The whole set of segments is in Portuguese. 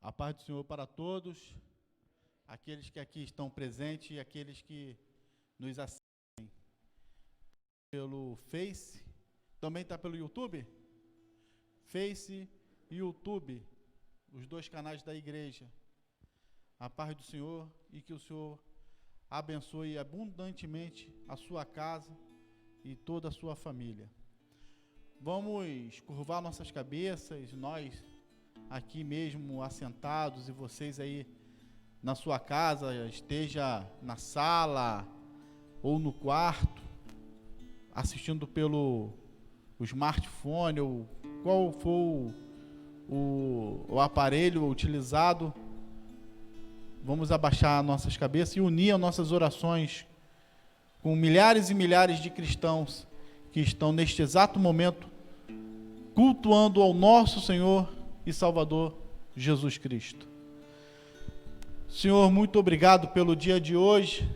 A paz do Senhor para todos, aqueles que aqui estão presentes e aqueles que nos assistem pelo Face, também está pelo YouTube? Face e YouTube, os dois canais da igreja. A paz do Senhor e que o Senhor abençoe abundantemente a sua casa e toda a sua família. Vamos curvar nossas cabeças, nós aqui mesmo assentados e vocês aí na sua casa, esteja na sala ou no quarto, assistindo pelo smartphone ou qual for o aparelho utilizado. Vamos abaixar nossas cabeças e unir as nossas orações com milhares e milhares de cristãos que estão neste exato momento cultuando ao nosso Senhor e Salvador Jesus Cristo. Senhor, muito obrigado pelo dia de hoje,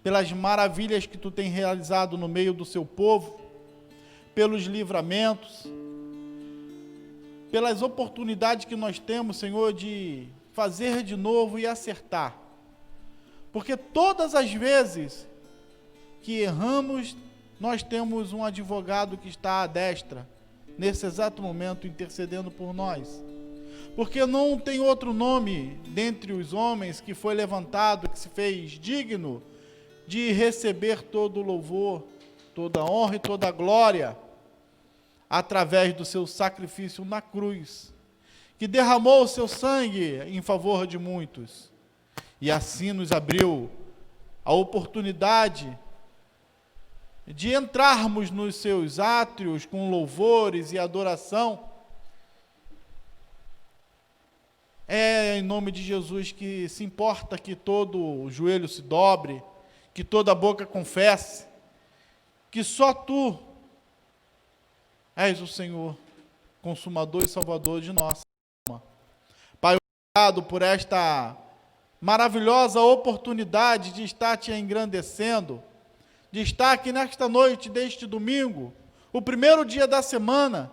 pelas maravilhas que Tu tem realizado no meio do Seu povo, pelos livramentos, pelas oportunidades que nós temos, Senhor, de fazer de novo e acertar. Porque todas as vezes que erramos, nós temos um advogado que está à destra, nesse exato momento, intercedendo por nós. Porque não tem outro nome dentre os homens que foi levantado, que se fez digno de receber todo o louvor, toda a honra e toda a glória, através do seu sacrifício na cruz, que derramou o seu sangue em favor de muitos, e assim nos abriu a oportunidade de entrarmos nos seus átrios com louvores e adoração. É em nome de Jesus que se importa que todo o joelho se dobre, que toda a boca confesse, que só Tu és o Senhor, consumador e salvador de nossa alma. Pai, obrigado por esta maravilhosa oportunidade de estar Te engrandecendo, de estar aqui nesta noite deste domingo, o primeiro dia da semana,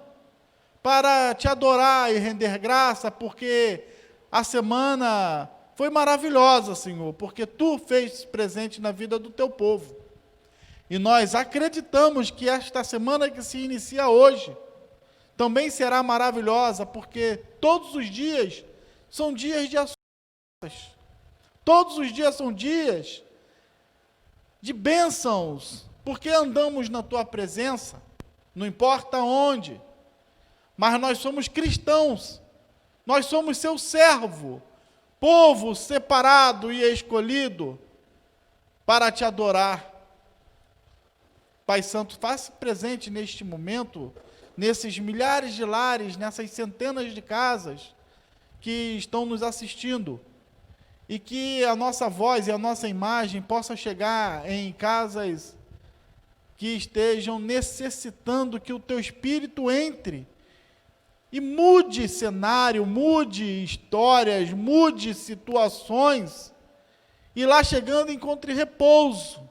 para Te adorar e render graça, porque a semana foi maravilhosa, Senhor, porque Tu fez presente na vida do Teu povo. E nós acreditamos que esta semana que se inicia hoje também será maravilhosa, porque todos os dias são dias de ações. Todos os dias são dias de bênçãos, porque andamos na Tua presença, não importa onde, mas nós somos cristãos, nós somos Seu servo, povo separado e escolhido para Te adorar. Pai Santo, faça presente neste momento, nesses milhares de lares, nessas centenas de casas que estão nos assistindo, e que a nossa voz e a nossa imagem possa chegar em casas que estejam necessitando que o Teu Espírito entre e mude cenário, mude histórias, mude situações, e lá chegando encontre repouso,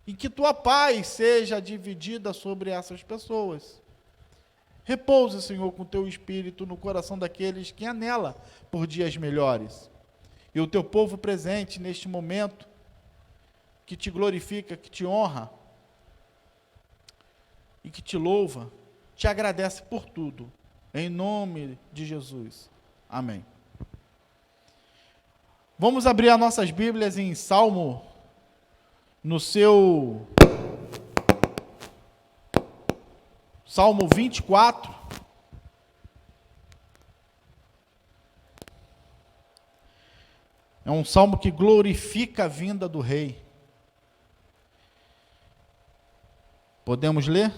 e que Tua paz seja dividida sobre essas pessoas. Repousa, Senhor, com Teu Espírito no coração daqueles que anela por dias melhores. E o Teu povo presente neste momento, que Te glorifica, que Te honra, e que Te louva, Te agradece por tudo, em nome de Jesus. Amém. Vamos abrir as nossas Bíblias em Salmo, no seu Salmo 24. É um salmo que glorifica a vinda do Rei. Podemos ler?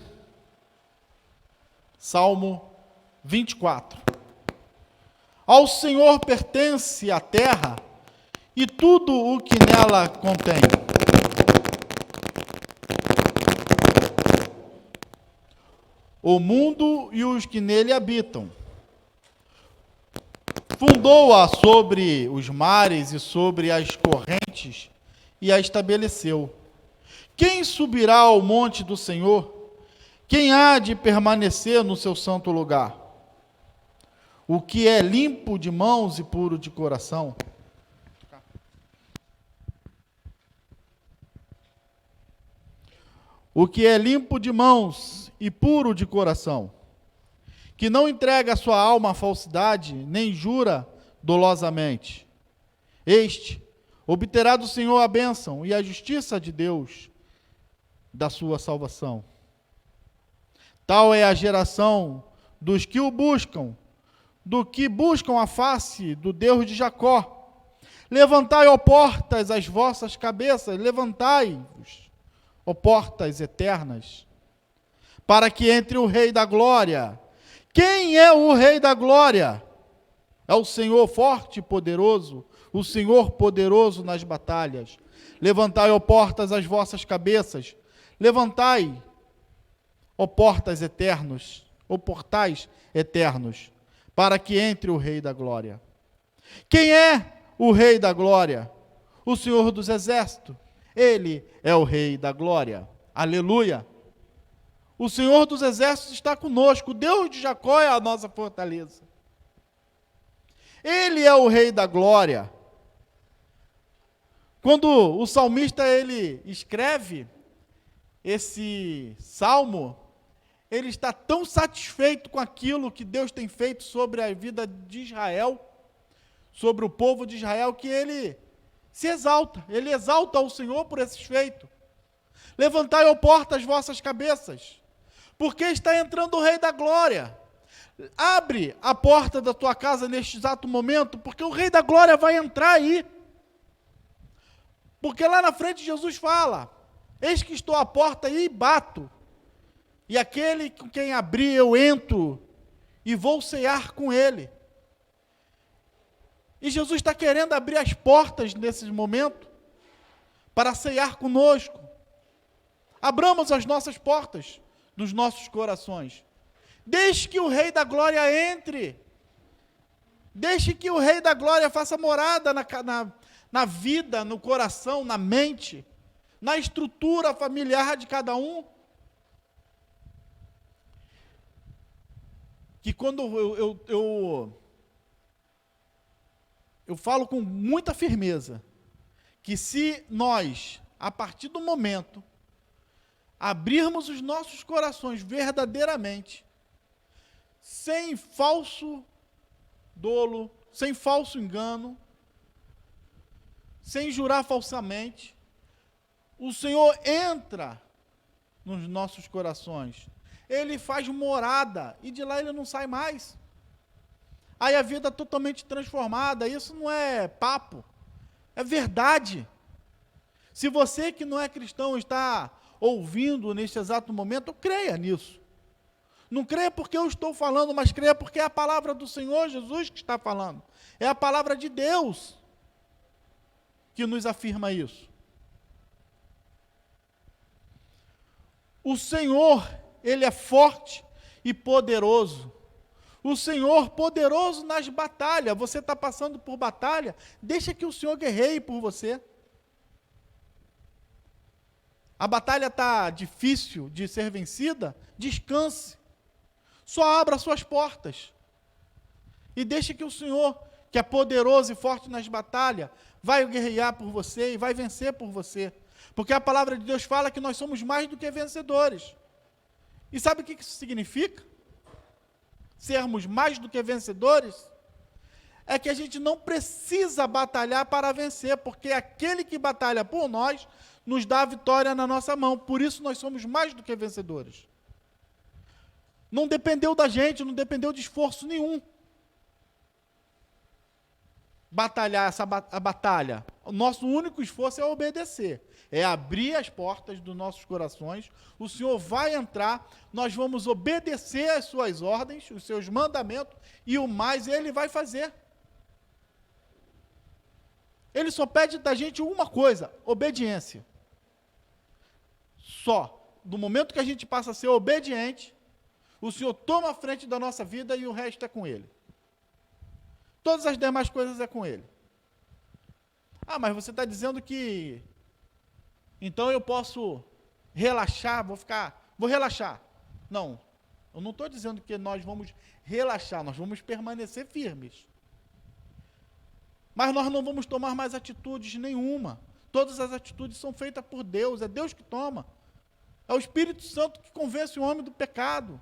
Salmo 24. Ao Senhor pertence a terra e tudo o que nela contém. O mundo e os que nele habitam. Fundou-a sobre os mares e sobre as correntes e a estabeleceu. Quem subirá ao monte do Senhor? Quem há de permanecer no seu santo lugar? o que é limpo de mãos e puro de coração. O que é limpo de mãos e puro de coração, que não entrega a sua alma à falsidade, nem jura dolosamente. Este obterá do Senhor a bênção e a justiça de Deus, da sua salvação. Tal é a geração dos que o buscam, do que buscam a face do Deus de Jacó. Levantai, ó portas, as vossas cabeças, levantai-vos, ó portas eternas, para que entre o Rei da Glória. Quem é o Rei da Glória? É o Senhor forte e poderoso, o Senhor poderoso nas batalhas. Levantai, ó portas, as vossas cabeças, levantai, ó portas eternos, ó portais eternos, para que entre o Rei da Glória. Quem é o Rei da Glória? O Senhor dos Exércitos. Ele é o Rei da Glória. Aleluia! O Senhor dos Exércitos está conosco. O Deus de Jacó é a nossa fortaleza. Ele é o Rei da Glória. Quando o salmista ele escreve esse salmo, ele está tão satisfeito com aquilo que Deus tem feito sobre a vida de Israel, sobre o povo de Israel, que ele se exalta, ele exalta o Senhor por esses feitos. Levantai, ó porta, as vossas cabeças, porque está entrando o Rei da Glória. Abre a porta da tua casa neste exato momento, porque o Rei da Glória vai entrar aí. Porque lá na frente Jesus fala: eis que estou à porta e bato, e aquele com quem abrir eu entro, e vou cear com ele. E Jesus está querendo abrir as portas nesse momento, para cear conosco. Abramos as nossas portas dos nossos corações. Deixe que o Rei da Glória entre. Deixe que o Rei da Glória faça morada na vida, no coração, na mente, na estrutura familiar de cada um. Que quando eu falo com muita firmeza, que se nós, a partir do momento, abrirmos os nossos corações verdadeiramente, sem falso dolo, sem falso engano, sem jurar falsamente, o Senhor entra nos nossos corações, Ele faz morada, e de lá Ele não sai mais. Aí a vida é totalmente transformada. Isso não é papo, é verdade. Se você que não é cristão está ouvindo neste exato momento, creia nisso. Não creia porque eu estou falando, mas creia porque é a palavra do Senhor Jesus que está falando. É a palavra de Deus que nos afirma isso. O Senhor, Ele é forte e poderoso. O Senhor poderoso nas batalhas. Você está passando por batalha, deixa que o Senhor guerreie por você. A batalha está difícil de ser vencida, descanse. Só abra suas portas. E deixe que o Senhor, que é poderoso e forte nas batalhas, vai guerrear por você e vai vencer por você. Porque a palavra de Deus fala que nós somos mais do que vencedores. E sabe o que isso significa? Sermos mais do que vencedores? É que a gente não precisa batalhar para vencer, porque aquele que batalha por nós, nos dá a vitória na nossa mão. Por isso nós somos mais do que vencedores. Não dependeu da gente, não dependeu de esforço nenhum. Batalhar a batalha. O nosso único esforço é obedecer. É abrir as portas dos nossos corações. O Senhor vai entrar, nós vamos obedecer às suas ordens, os seus mandamentos, e o mais Ele vai fazer. Ele só pede da gente uma coisa: obediência. Só. Do momento que a gente passa a ser obediente, o Senhor toma a frente da nossa vida e o resto é com Ele. Todas as demais coisas é com Ele. Ah, mas você está dizendo que então eu posso relaxar, vou relaxar. Não. Eu não estou dizendo que nós vamos relaxar, nós vamos permanecer firmes. Mas nós não vamos tomar mais atitudes nenhuma. Todas as atitudes são feitas por Deus, é Deus que toma. É o Espírito Santo que convence o homem do pecado.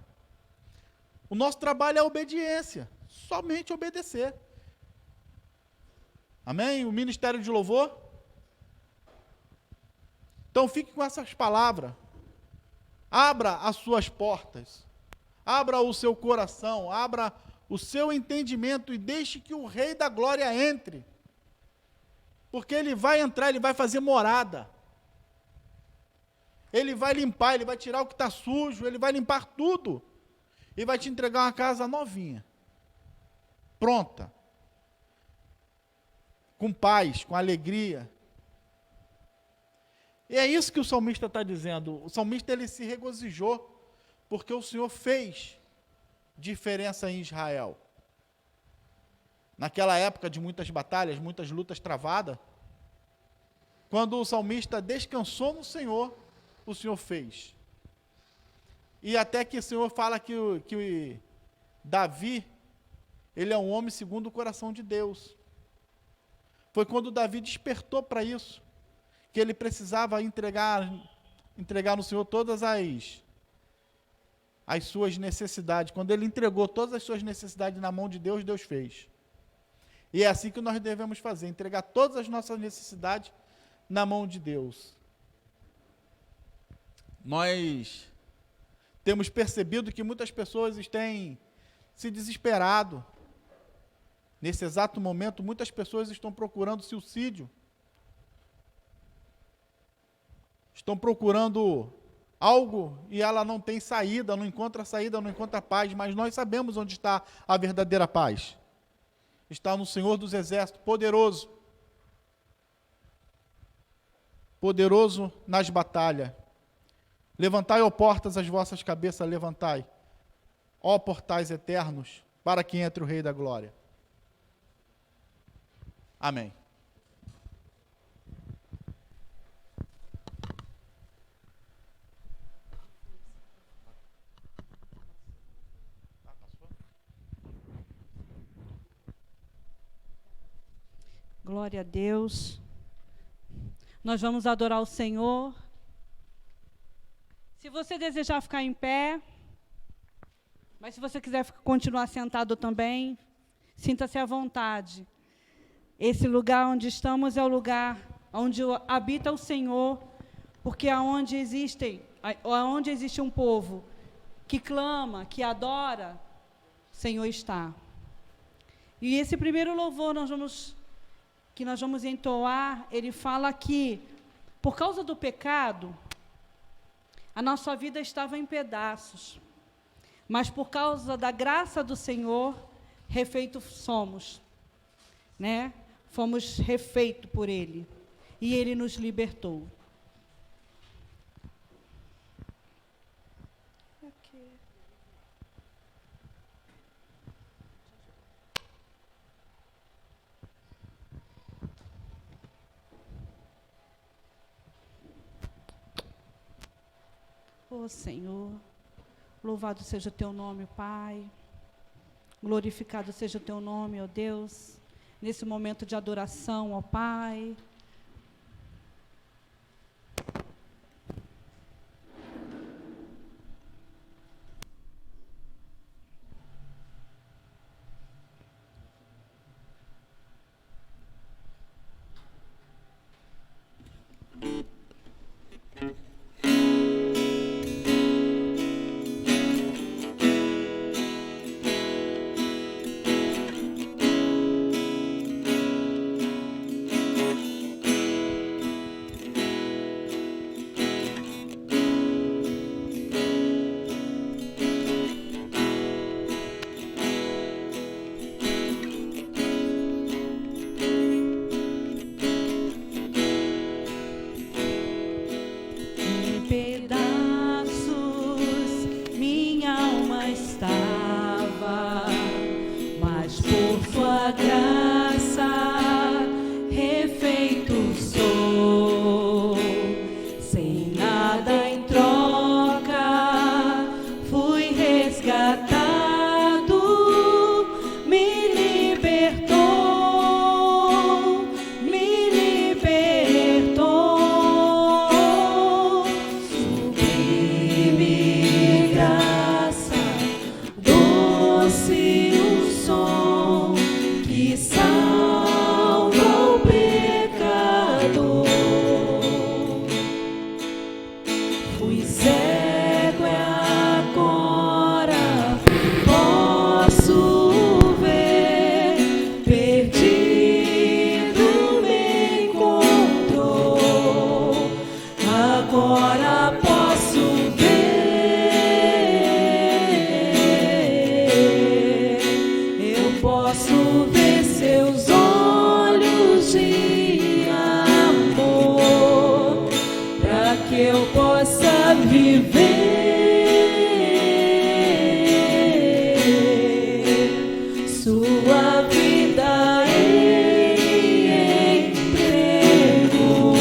O nosso trabalho é a obediência, somente obedecer. Amém? O ministério de louvor. Então fique com essas palavras. Abra as suas portas. Abra o seu coração, abra o seu entendimento e deixe que o Rei da Glória entre. Porque ele vai entrar, ele vai fazer morada. Ele vai limpar, ele vai tirar o que está sujo, ele vai limpar tudo. E vai te entregar uma casa novinha. Pronta. Com paz, com alegria. E é isso que o salmista está dizendo. O salmista ele se regozijou, porque o Senhor fez diferença em Israel. Naquela época de muitas batalhas, muitas lutas travadas, quando o salmista descansou no Senhor, o Senhor fez. E até que o Senhor fala que Davi, ele é um homem segundo o coração de Deus. Foi quando Davi despertou para isso, que ele precisava entregar no Senhor todas as suas necessidades. Quando ele entregou todas as suas necessidades na mão de Deus, Deus fez. E é assim que nós devemos fazer, entregar todas as nossas necessidades na mão de Deus. Nós temos percebido que muitas pessoas têm se desesperado. Nesse exato momento, muitas pessoas estão procurando suicídio. Estão procurando algo e ela não tem saída, não encontra saída, não encontra paz, mas nós sabemos onde está a verdadeira paz. Está no Senhor dos Exércitos, poderoso. Poderoso nas batalhas. Levantai, ó portas, as vossas cabeças, levantai. Ó portais eternos, para que entre o Rei da Glória. Amém. Glória a Deus. Nós vamos adorar o Senhor. Se você desejar ficar em pé, mas se você quiser continuar sentado também, sinta-se à vontade. Esse lugar onde estamos é o lugar onde habita o Senhor, porque aonde existe um povo que clama, que adora, o Senhor está. E esse primeiro louvor que nós vamos entoar, ele fala que, por causa do pecado, a nossa vida estava em pedaços, mas por causa da graça do Senhor, refeitos somos, né? Fomos refeitos por Ele, e Ele nos libertou. Ó Senhor, louvado seja o Teu nome, Pai. Glorificado seja o Teu nome, ó Deus, nesse momento de adoração, ó Pai. seus olhos de amor, para que eu possa viver. Sua vida Ele entregou.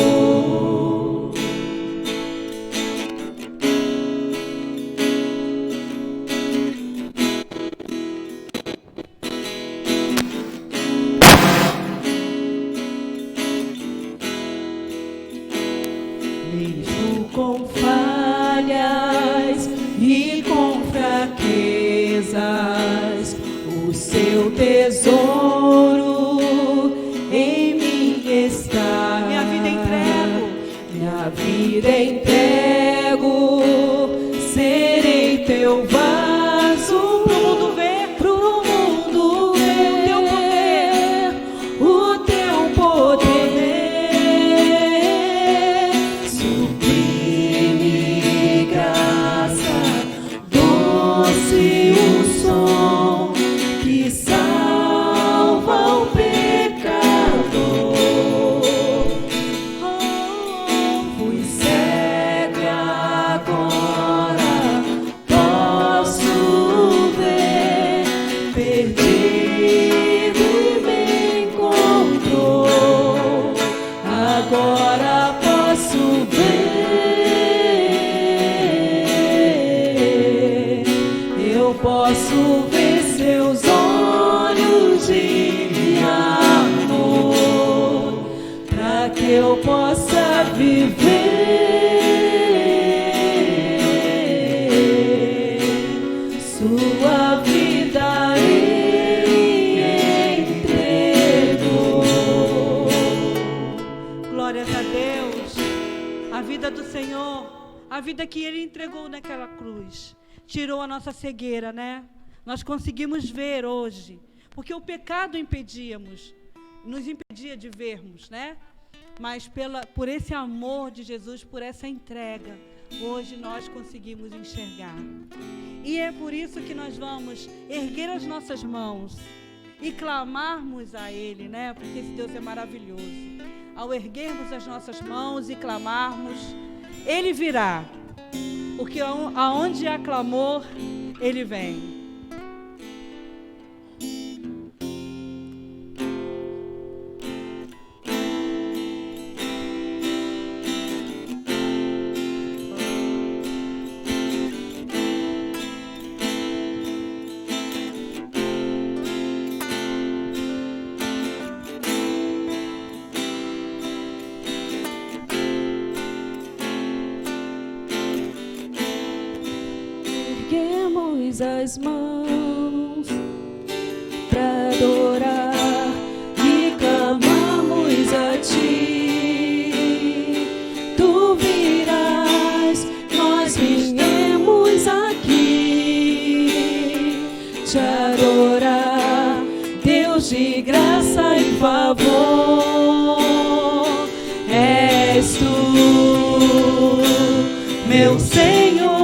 Mesmo com falhas e com fraquezas, o seu tesouro em mim está. Minha vida entrego. Minha vida entrego. Serei teu vaso Pro mundo ver. pro mundo ver o teu poder. Sublime graça, doce o som que salva o pecador. Fui cego e agora posso ver, perdido e me encontrou. Agora posso ver, eu posso ver seus olhos de amor, para que eu possa viver. Sua vida Ele entregou. Glórias a Deus. A vida do Senhor, a vida que Ele entregou naquela cruz, tirou a nossa cegueira, né? Nós conseguimos ver hoje, porque o pecado nos impedia de vermos, né? Mas por esse amor de Jesus, por essa entrega, hoje nós conseguimos enxergar. E é por isso que nós vamos erguer as nossas mãos e clamarmos a Ele, né? Porque esse Deus é maravilhoso. Ao erguermos as nossas mãos e clamarmos, Ele virá. Porque aonde há clamor, Ele vem. Erguemos as mãos para adorar e clamamos a Ti. Tu virás, nós viemos aqui te adorar, Deus de graça e favor. És Tu, meu Senhor.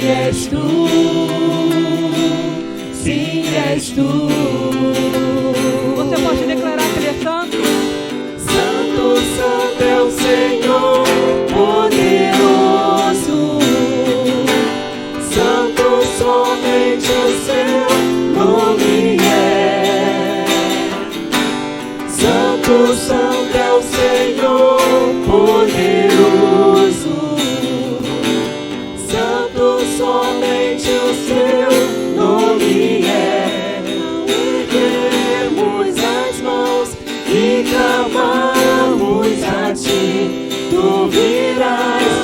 És Tu, sim, és Tu. Você pode declarar que Ele é santo? Santo, santo é o Senhor, poderoso. Santo, somente o Seu nome é. Santo, santo é o Senhor, poderoso. Somente o Seu nome é. Erguemos as mãos e clamamos a Ti. Tu virás,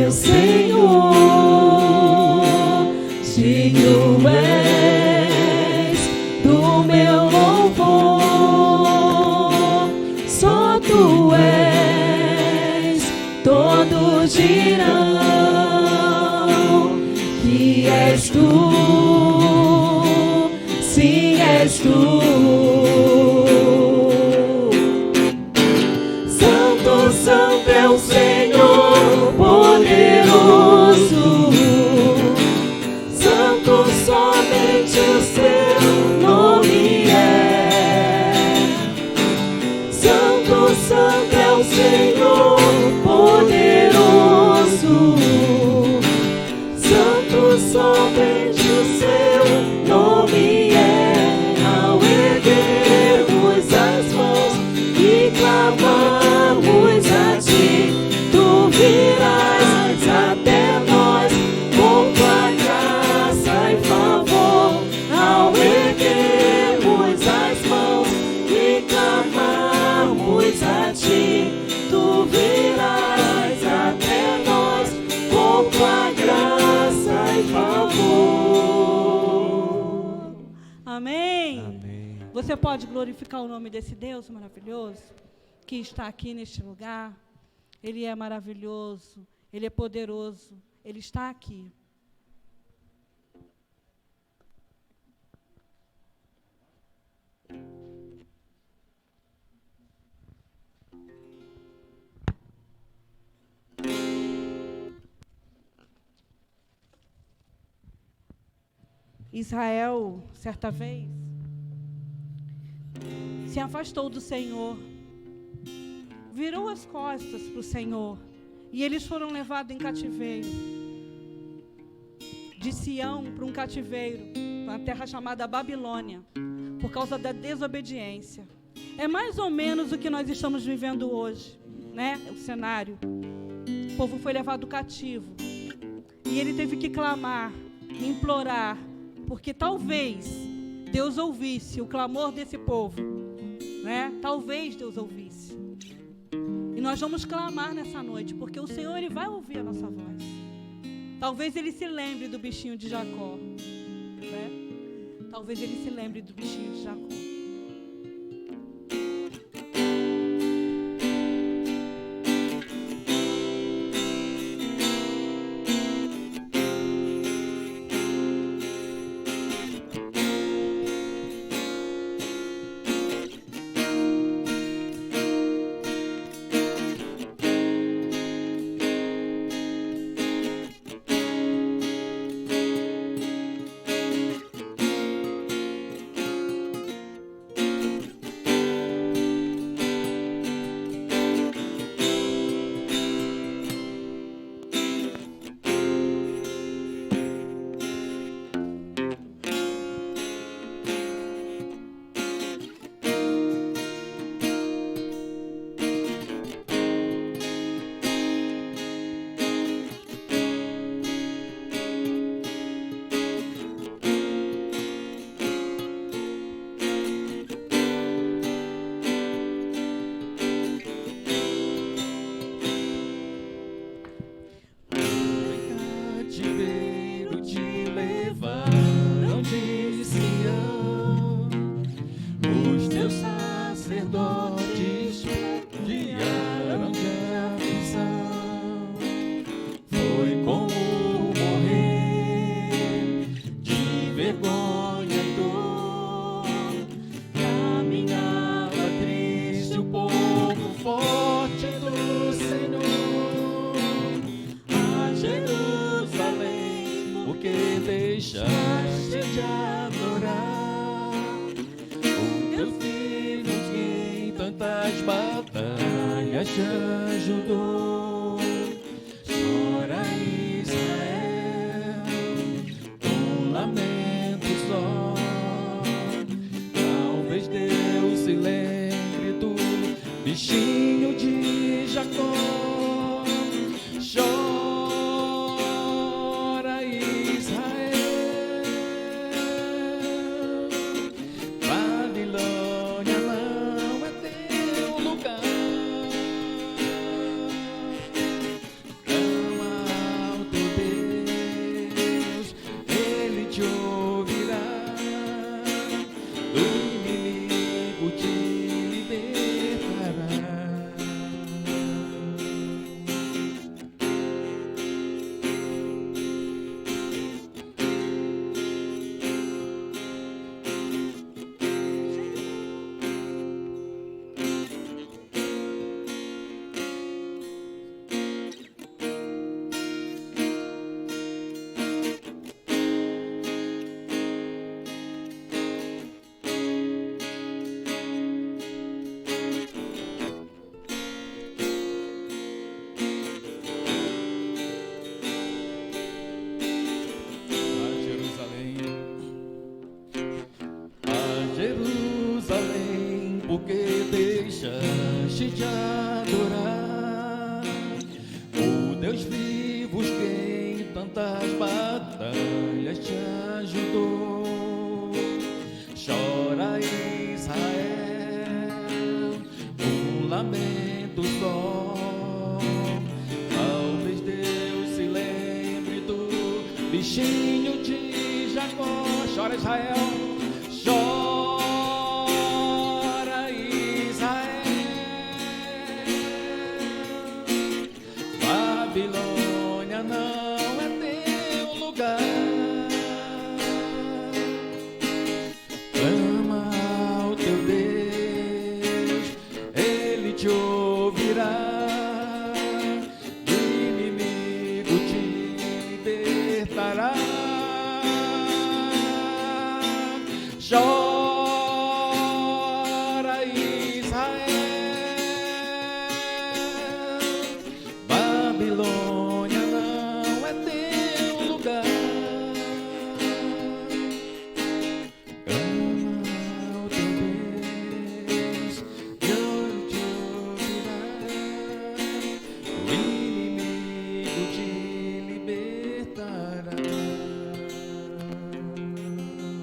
meu Senhor, digno és do meu louvor. Só tu és, todos dirão que és tu, sim, és tu. Santo, santo é o Senhor poderoso, santo somente o seu nome é. Santo, santo é o Senhor poderoso, santo somente o seu nome é. Ao erguermos as mãos e clamamos a ti, tu virás até nós com tua graça e favor. Ao erguermos as mãos e clamamos a ti, tu virás até nós com tua graça e favor. Amém. Amém. Você pode glorificar o nome desse Deus maravilhoso que está aqui neste lugar? Ele é maravilhoso, Ele é poderoso, Ele está aqui. Israel, certa vez, se afastou do Senhor, virou as costas para o Senhor, e eles foram levados em cativeiro, de Sião para um cativeiro, uma terra chamada Babilônia, por causa da desobediência. É mais ou menos o que nós estamos vivendo hoje, né? O cenário. O povo foi levado cativo, e ele teve que clamar, implorar, porque talvez Deus ouvisse o clamor desse povo, né? Talvez Deus ouvisse. E nós vamos clamar nessa noite, porque o Senhor, Ele vai ouvir a nossa voz. Talvez Ele se lembre do bichinho de Jacó, né? Talvez Ele se lembre do bichinho de Jacó. deixaste de adorar o teu filho que em tantas batalhas te ajudou. Chora Israel, com lamento só. Talvez Deus se lembre do bichinho de Jacó. Chora Israel, noite te adorar, o Deus vivo que em tantas batalhas te ajudou. Chora Israel, um lamento só. Talvez Deus se lembre do bichinho de Jacó. Chora Israel, chora Israel. Babilônia não é teu lugar. Clama ao teu Deus, Ele te ouvirá. Do inimigo te libertará. Chora Israel, Babilônia não é teu lugar. Clama ao teu Deus, Ele te ouvirá. O inimigo te libertará.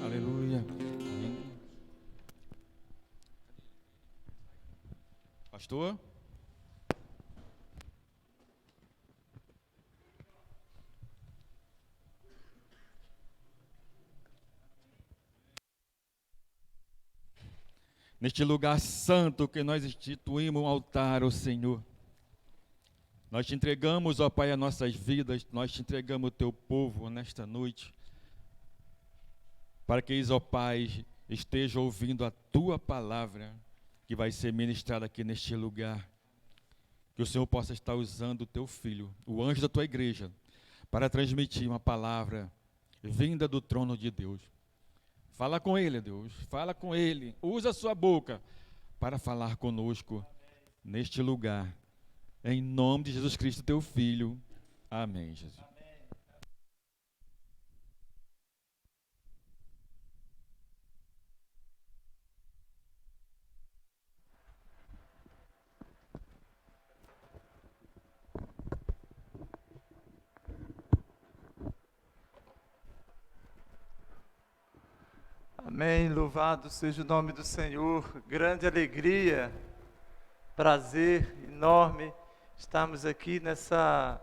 Aleluia. Pastor? Neste lugar santo que nós instituímos um altar ao Senhor, nós te entregamos, ó Pai, as nossas vidas, nós te entregamos o teu povo nesta noite, para que eles, ó Pai, estejam ouvindo a tua palavra, que vai ser ministrada aqui neste lugar. Que o Senhor possa estar usando o teu filho, o anjo da tua igreja, para transmitir uma palavra vinda do trono de Deus. Fala com ele, Deus, fala com ele, usa a sua boca para falar conosco neste lugar. Em nome de Jesus Cristo, teu filho. Amém, Jesus. Amém, louvado seja o nome do Senhor, grande alegria, prazer enorme estarmos aqui nessa,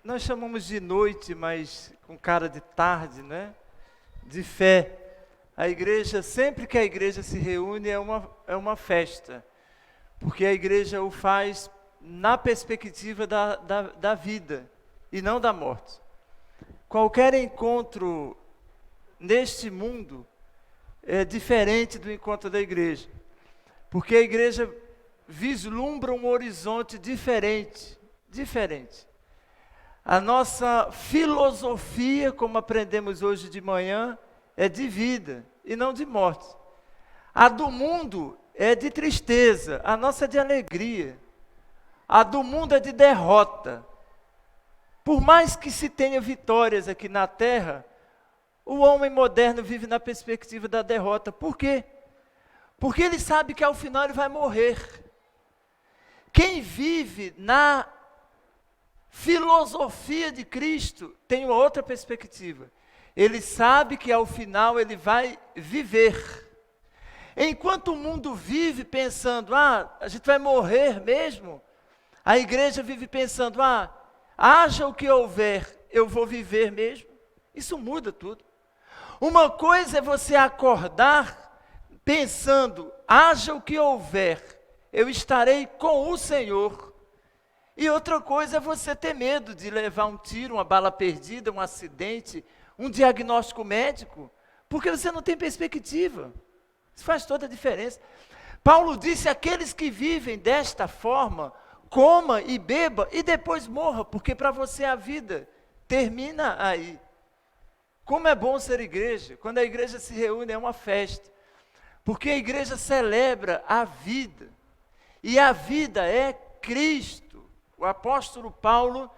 nós chamamos de noite, mas com cara de tarde, né? De fé. A igreja, sempre que a igreja se reúne é uma festa, porque a igreja o faz na perspectiva da vida e não da morte. Qualquer encontro neste mundo é diferente do encontro da igreja, porque a igreja vislumbra um horizonte diferente. A nossa filosofia, como aprendemos hoje de manhã, é de vida e não de morte. A do mundo é de tristeza, a nossa é de alegria. A do mundo é de derrota. Por mais que se tenha vitórias aqui na terra, o homem moderno vive na perspectiva da derrota. Por quê? Porque ele sabe que ao final ele vai morrer. Quem vive na filosofia de Cristo tem uma outra perspectiva. Ele sabe que ao final ele vai viver. Enquanto o mundo vive pensando, a gente vai morrer mesmo, a igreja vive pensando, haja o que houver, eu vou viver mesmo. Isso muda tudo. Uma coisa é você acordar pensando, haja o que houver, eu estarei com o Senhor. E outra coisa é você ter medo de levar um tiro, uma bala perdida, um acidente, um diagnóstico médico, porque você não tem perspectiva. Isso faz toda a diferença. Paulo disse, aqueles que vivem desta forma, coma e beba e depois morra, porque para você a vida termina aí. Como é bom ser igreja, quando a igreja se reúne é uma festa, porque a igreja celebra a vida, e a vida é Cristo. O apóstolo Paulo,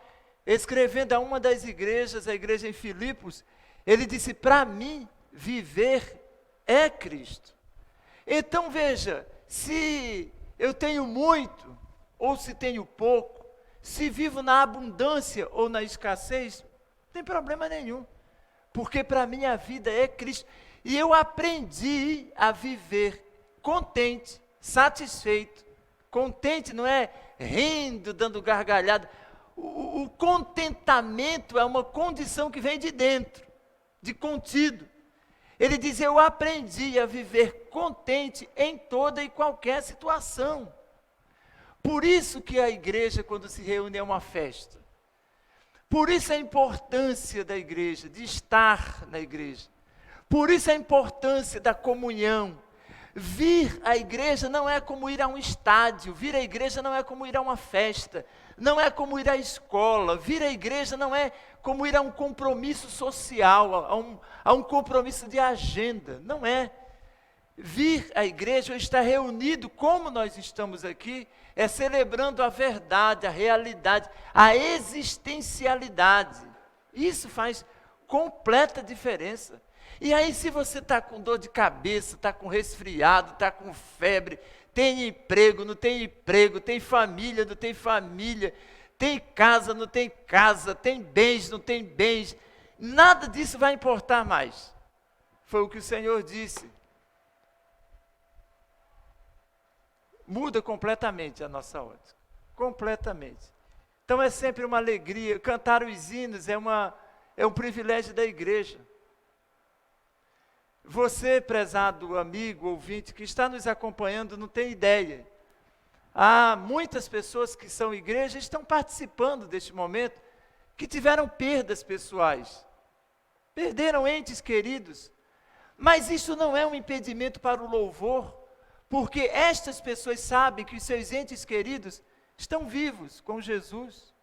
escrevendo a uma das igrejas, a igreja em Filipos, ele disse, para mim, viver é Cristo. Então veja, se eu tenho muito ou se tenho pouco, se vivo na abundância ou na escassez, não tem problema nenhum, porque para a minha vida é Cristo. E eu aprendi a viver contente, satisfeito. Contente não é rindo, dando gargalhada. O contentamento é uma condição que vem de dentro, de contido. Ele diz, eu aprendi a viver contente em toda e qualquer situação. Por isso que a igreja, quando se reúne, é uma festa. Por isso a importância da igreja, de estar na igreja. Por isso a importância da comunhão. Vir à igreja não é como ir a um estádio, vir à igreja não é como ir a uma festa, não é como ir à escola, vir à igreja não é como ir a um compromisso social, a um compromisso de agenda, não é. Vir à igreja ou estar reunido como nós estamos aqui, é celebrando a verdade, a realidade, a existencialidade. Isso faz completa diferença. E aí, se você está com dor de cabeça, está com resfriado, está com febre, tem emprego, não tem emprego, tem família, não tem família, tem casa, não tem casa, tem bens, não tem bens, nada disso vai importar mais. Foi o que o Senhor disse. Muda completamente a nossa ótica, completamente. Então é sempre uma alegria, cantar os hinos é um privilégio da igreja. Você, prezado amigo, ouvinte, que está nos acompanhando, não tem ideia. Há muitas pessoas que são igreja e estão participando deste momento, que tiveram perdas pessoais, perderam entes queridos, mas isso não é um impedimento para o louvor, porque estas pessoas sabem que os seus entes queridos estão vivos com Jesus.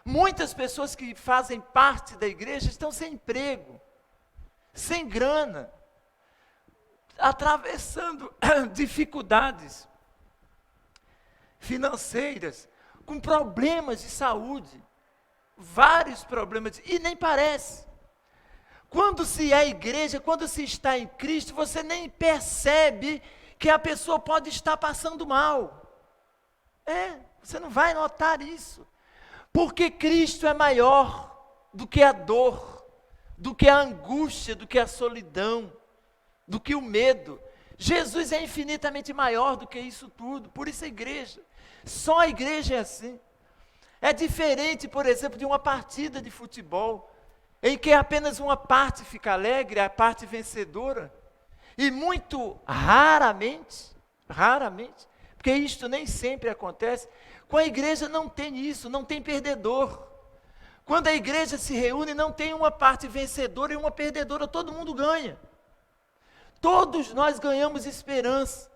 Muitas pessoas que fazem parte da igreja estão sem emprego, sem grana, atravessando dificuldades financeiras, com problemas de saúde, vários problemas, e nem parece. Quando se é igreja, quando se está em Cristo, você nem percebe que a pessoa pode estar passando mal. Você não vai notar isso, porque Cristo é maior do que a dor, do que a angústia, do que a solidão, do que o medo. Jesus é infinitamente maior do que isso tudo. Por isso a igreja, só a igreja é assim. É diferente, por exemplo, de uma partida de futebol, em que apenas uma parte fica alegre, a parte vencedora. E muito raramente, porque isto nem sempre acontece, com a igreja não tem isso, não tem perdedor. Quando a igreja se reúne, não tem uma parte vencedora e uma perdedora, todo mundo ganha. Todos nós ganhamos esperança,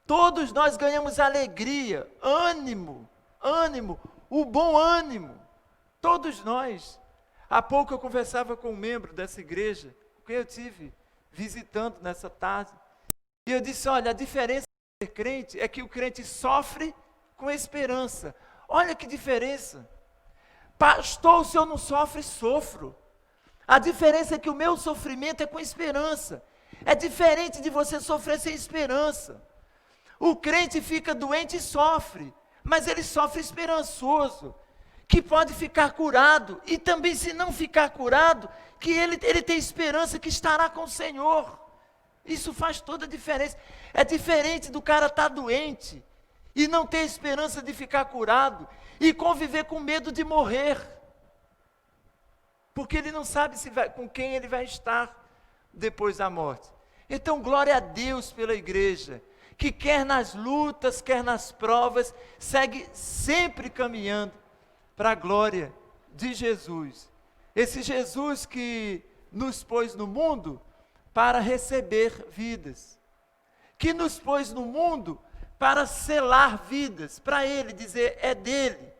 todos nós ganhamos alegria, ânimo, o bom ânimo, todos nós. Há pouco eu conversava com um membro dessa igreja, que eu tive visitando nessa tarde, e eu disse, olha, a diferença de ser crente é que o crente sofre com esperança. Olha que diferença. Pastor, se eu não sofro, sofro. A diferença é que o meu sofrimento é com esperança. É diferente de você sofrer sem esperança. O crente fica doente e sofre, mas ele sofre esperançoso, que pode ficar curado, e também se não ficar curado, que ele tem esperança que estará com o Senhor. Isso faz toda a diferença. É diferente do cara estar doente, e não ter esperança de ficar curado, e conviver com medo de morrer, porque ele não sabe com quem ele vai estar depois da morte. Então, glória a Deus pela igreja, que quer nas lutas, quer nas provas, segue sempre caminhando para a glória de Jesus. Esse Jesus que nos pôs no mundo para receber vidas, que nos pôs no mundo para selar vidas, para Ele dizer, é dele.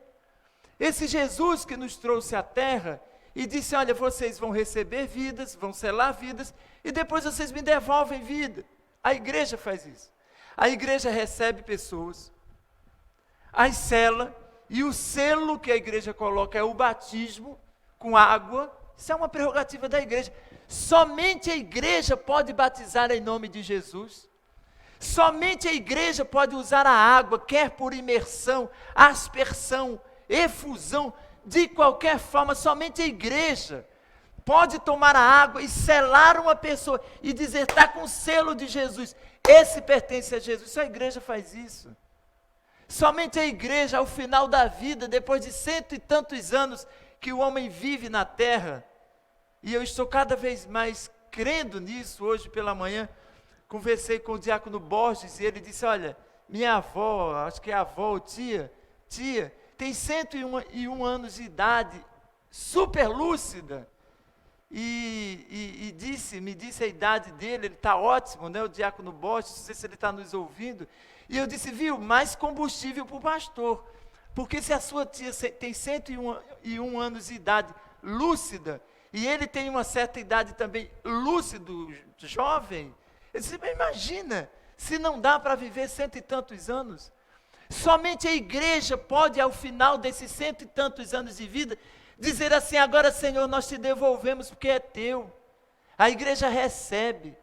Esse Jesus que nos trouxe à terra e disse, olha, vocês vão receber vidas, vão selar vidas, e depois vocês me devolvem vida. A igreja faz isso. A igreja recebe pessoas, as sela, e o selo que a igreja coloca é o batismo com água. Isso é uma prerrogativa da igreja. Somente a igreja pode batizar em nome de Jesus. Somente a igreja pode usar a água, quer por imersão, aspersão, efusão, de qualquer forma, somente a igreja pode tomar a água e selar uma pessoa e dizer, está com o selo de Jesus, esse pertence a Jesus. Só a igreja faz isso. Somente a igreja, ao final da vida, depois de 100 e tantos anos que o homem vive na terra, e eu estou cada vez mais crendo nisso. Hoje pela manhã, conversei com o diácono Borges, e ele disse, olha, minha avó, acho que é avó ou tia, tem 101 anos de idade, super lúcida, e me disse a idade dele, ele está ótimo, né, o diácono Borges, não sei se ele está nos ouvindo, e eu disse, viu, mais combustível para o pastor, porque se a sua tia tem 101 anos de idade lúcida, e ele tem uma certa idade também lúcido, jovem, você imagina, se não dá para viver 100 e tantos anos, somente a igreja pode, ao final desses 100 e tantos anos de vida, dizer assim, agora Senhor, nós te devolvemos porque é teu. A igreja recebe,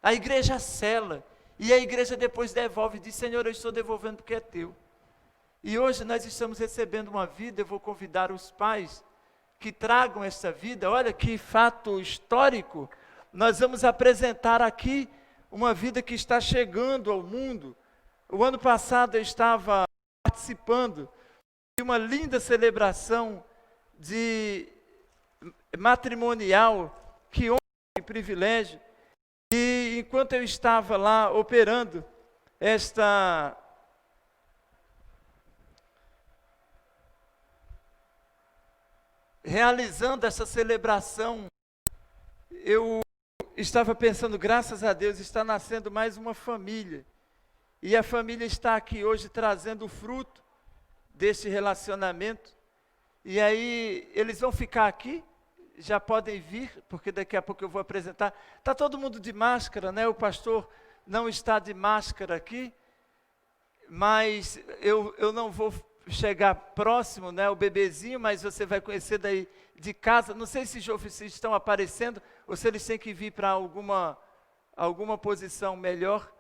a igreja sela, e a igreja depois devolve e diz, Senhor, eu estou devolvendo porque é teu. E hoje nós estamos recebendo uma vida, eu vou convidar os pais que tragam esta vida, olha que fato histórico, nós vamos apresentar aqui uma vida que está chegando ao mundo. O ano passado eu estava participando de uma linda celebração de matrimonial, que honra e privilégio, e enquanto eu estava lá operando realizando essa celebração, eu estava pensando, graças a Deus, está nascendo mais uma família, e a família está aqui hoje trazendo o fruto deste relacionamento, e aí eles vão ficar aqui, já podem vir, porque daqui a pouco eu vou apresentar. Está todo mundo de máscara, né? O pastor não está de máscara aqui, mas eu não vou chegar próximo, né, o bebezinho, mas você vai conhecer daí de casa. Não sei se vocês estão aparecendo, ou se eles têm que vir para alguma posição melhor.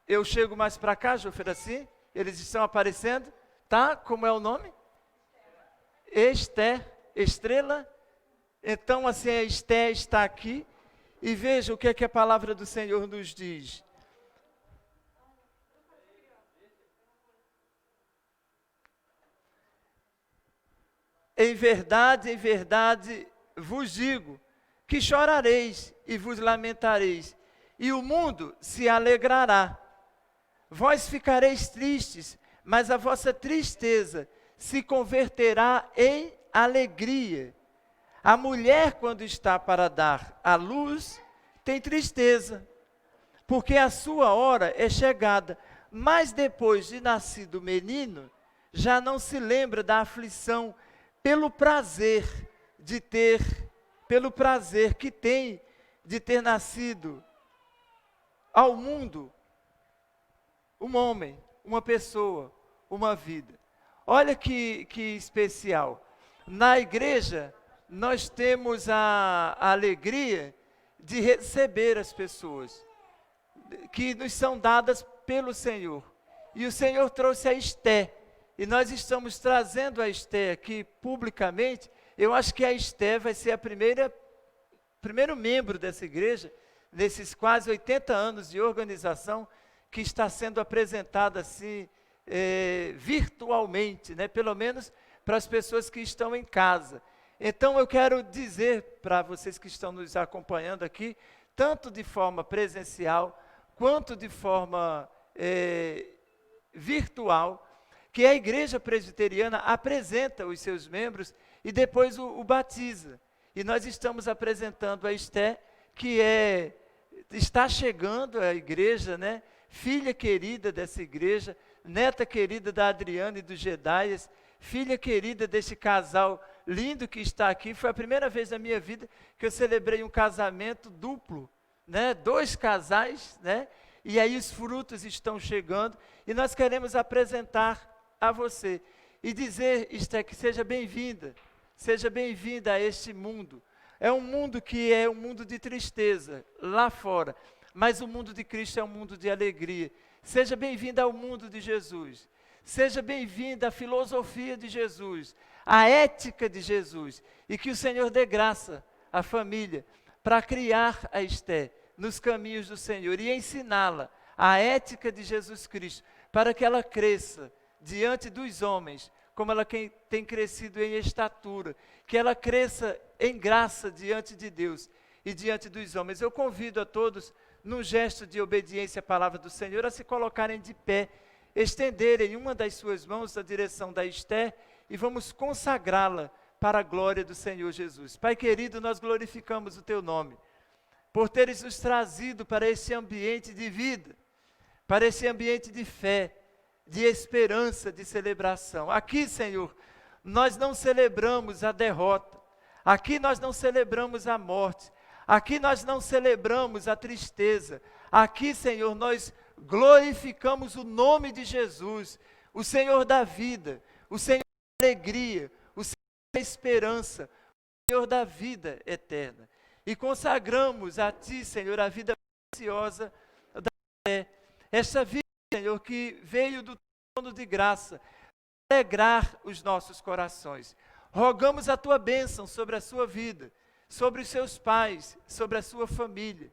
Eu chego mais para cá, Jofer, assim, eles estão aparecendo, tá? Como é o nome? Esther, Estrela. Então, assim, a Esther está aqui, e veja o que é que a palavra do Senhor nos diz. Em verdade vos digo, que chorareis e vos lamentareis, e o mundo se alegrará. Vós ficareis tristes, mas a vossa tristeza se converterá em alegria. A mulher, quando está para dar à luz, tem tristeza, porque a sua hora é chegada. Mas depois de nascido o menino, já não se lembra da aflição, pelo prazer que tem de ter nascido ao mundo um homem, uma pessoa, uma vida. Olha que especial. Na igreja, nós temos a alegria de receber as pessoas que nos são dadas pelo Senhor. E o Senhor trouxe a Esther. E nós estamos trazendo a Esther aqui publicamente. Eu acho que a Esther vai ser primeiro membro dessa igreja, nesses quase 80 anos de organização, que está sendo apresentada assim, virtualmente, né? Pelo menos para as pessoas que estão em casa. Então eu quero dizer para vocês que estão nos acompanhando aqui, tanto de forma presencial, quanto de forma virtual, que a igreja presbiteriana apresenta os seus membros e depois o batiza. E nós estamos apresentando a Esther, que está chegando à igreja, né? Filha querida dessa igreja, neta querida da Adriana e do Gedaias, filha querida deste casal lindo que está aqui. Foi a primeira vez na minha vida que eu celebrei um casamento duplo, né? 2 casais, né? E aí os frutos estão chegando, e nós queremos apresentar a você, e dizer, Esther, que seja bem-vinda a este mundo. É um mundo que é um mundo de tristeza, lá fora, mas o mundo de Cristo é um mundo de alegria. Seja bem-vinda ao mundo de Jesus. Seja bem-vinda à filosofia de Jesus, à ética de Jesus, e que o Senhor dê graça à família para criar a Esté nos caminhos do Senhor e ensiná-la a ética de Jesus Cristo, para que ela cresça diante dos homens, como ela tem crescido em estatura, que ela cresça em graça diante de Deus e diante dos homens. Eu convido a todos, num gesto de obediência à palavra do Senhor, a se colocarem de pé, estenderem uma das suas mãos na direção da Esté e vamos consagrá-la para a glória do Senhor Jesus. Pai querido, nós glorificamos o Teu nome, por teres nos trazido para esse ambiente de vida, para esse ambiente de fé, de esperança, de celebração. Aqui, Senhor, nós não celebramos a derrota, aqui nós não celebramos a morte, aqui nós não celebramos a tristeza, aqui, Senhor, nós glorificamos o nome de Jesus, o Senhor da vida, o Senhor da alegria, o Senhor da esperança, o Senhor da vida eterna. E consagramos a Ti, Senhor, a vida preciosa da fé, essa vida, Senhor, que veio do trono de graça, alegrar os nossos corações. Rogamos a Tua bênção sobre a sua vida, sobre os seus pais, sobre a sua família.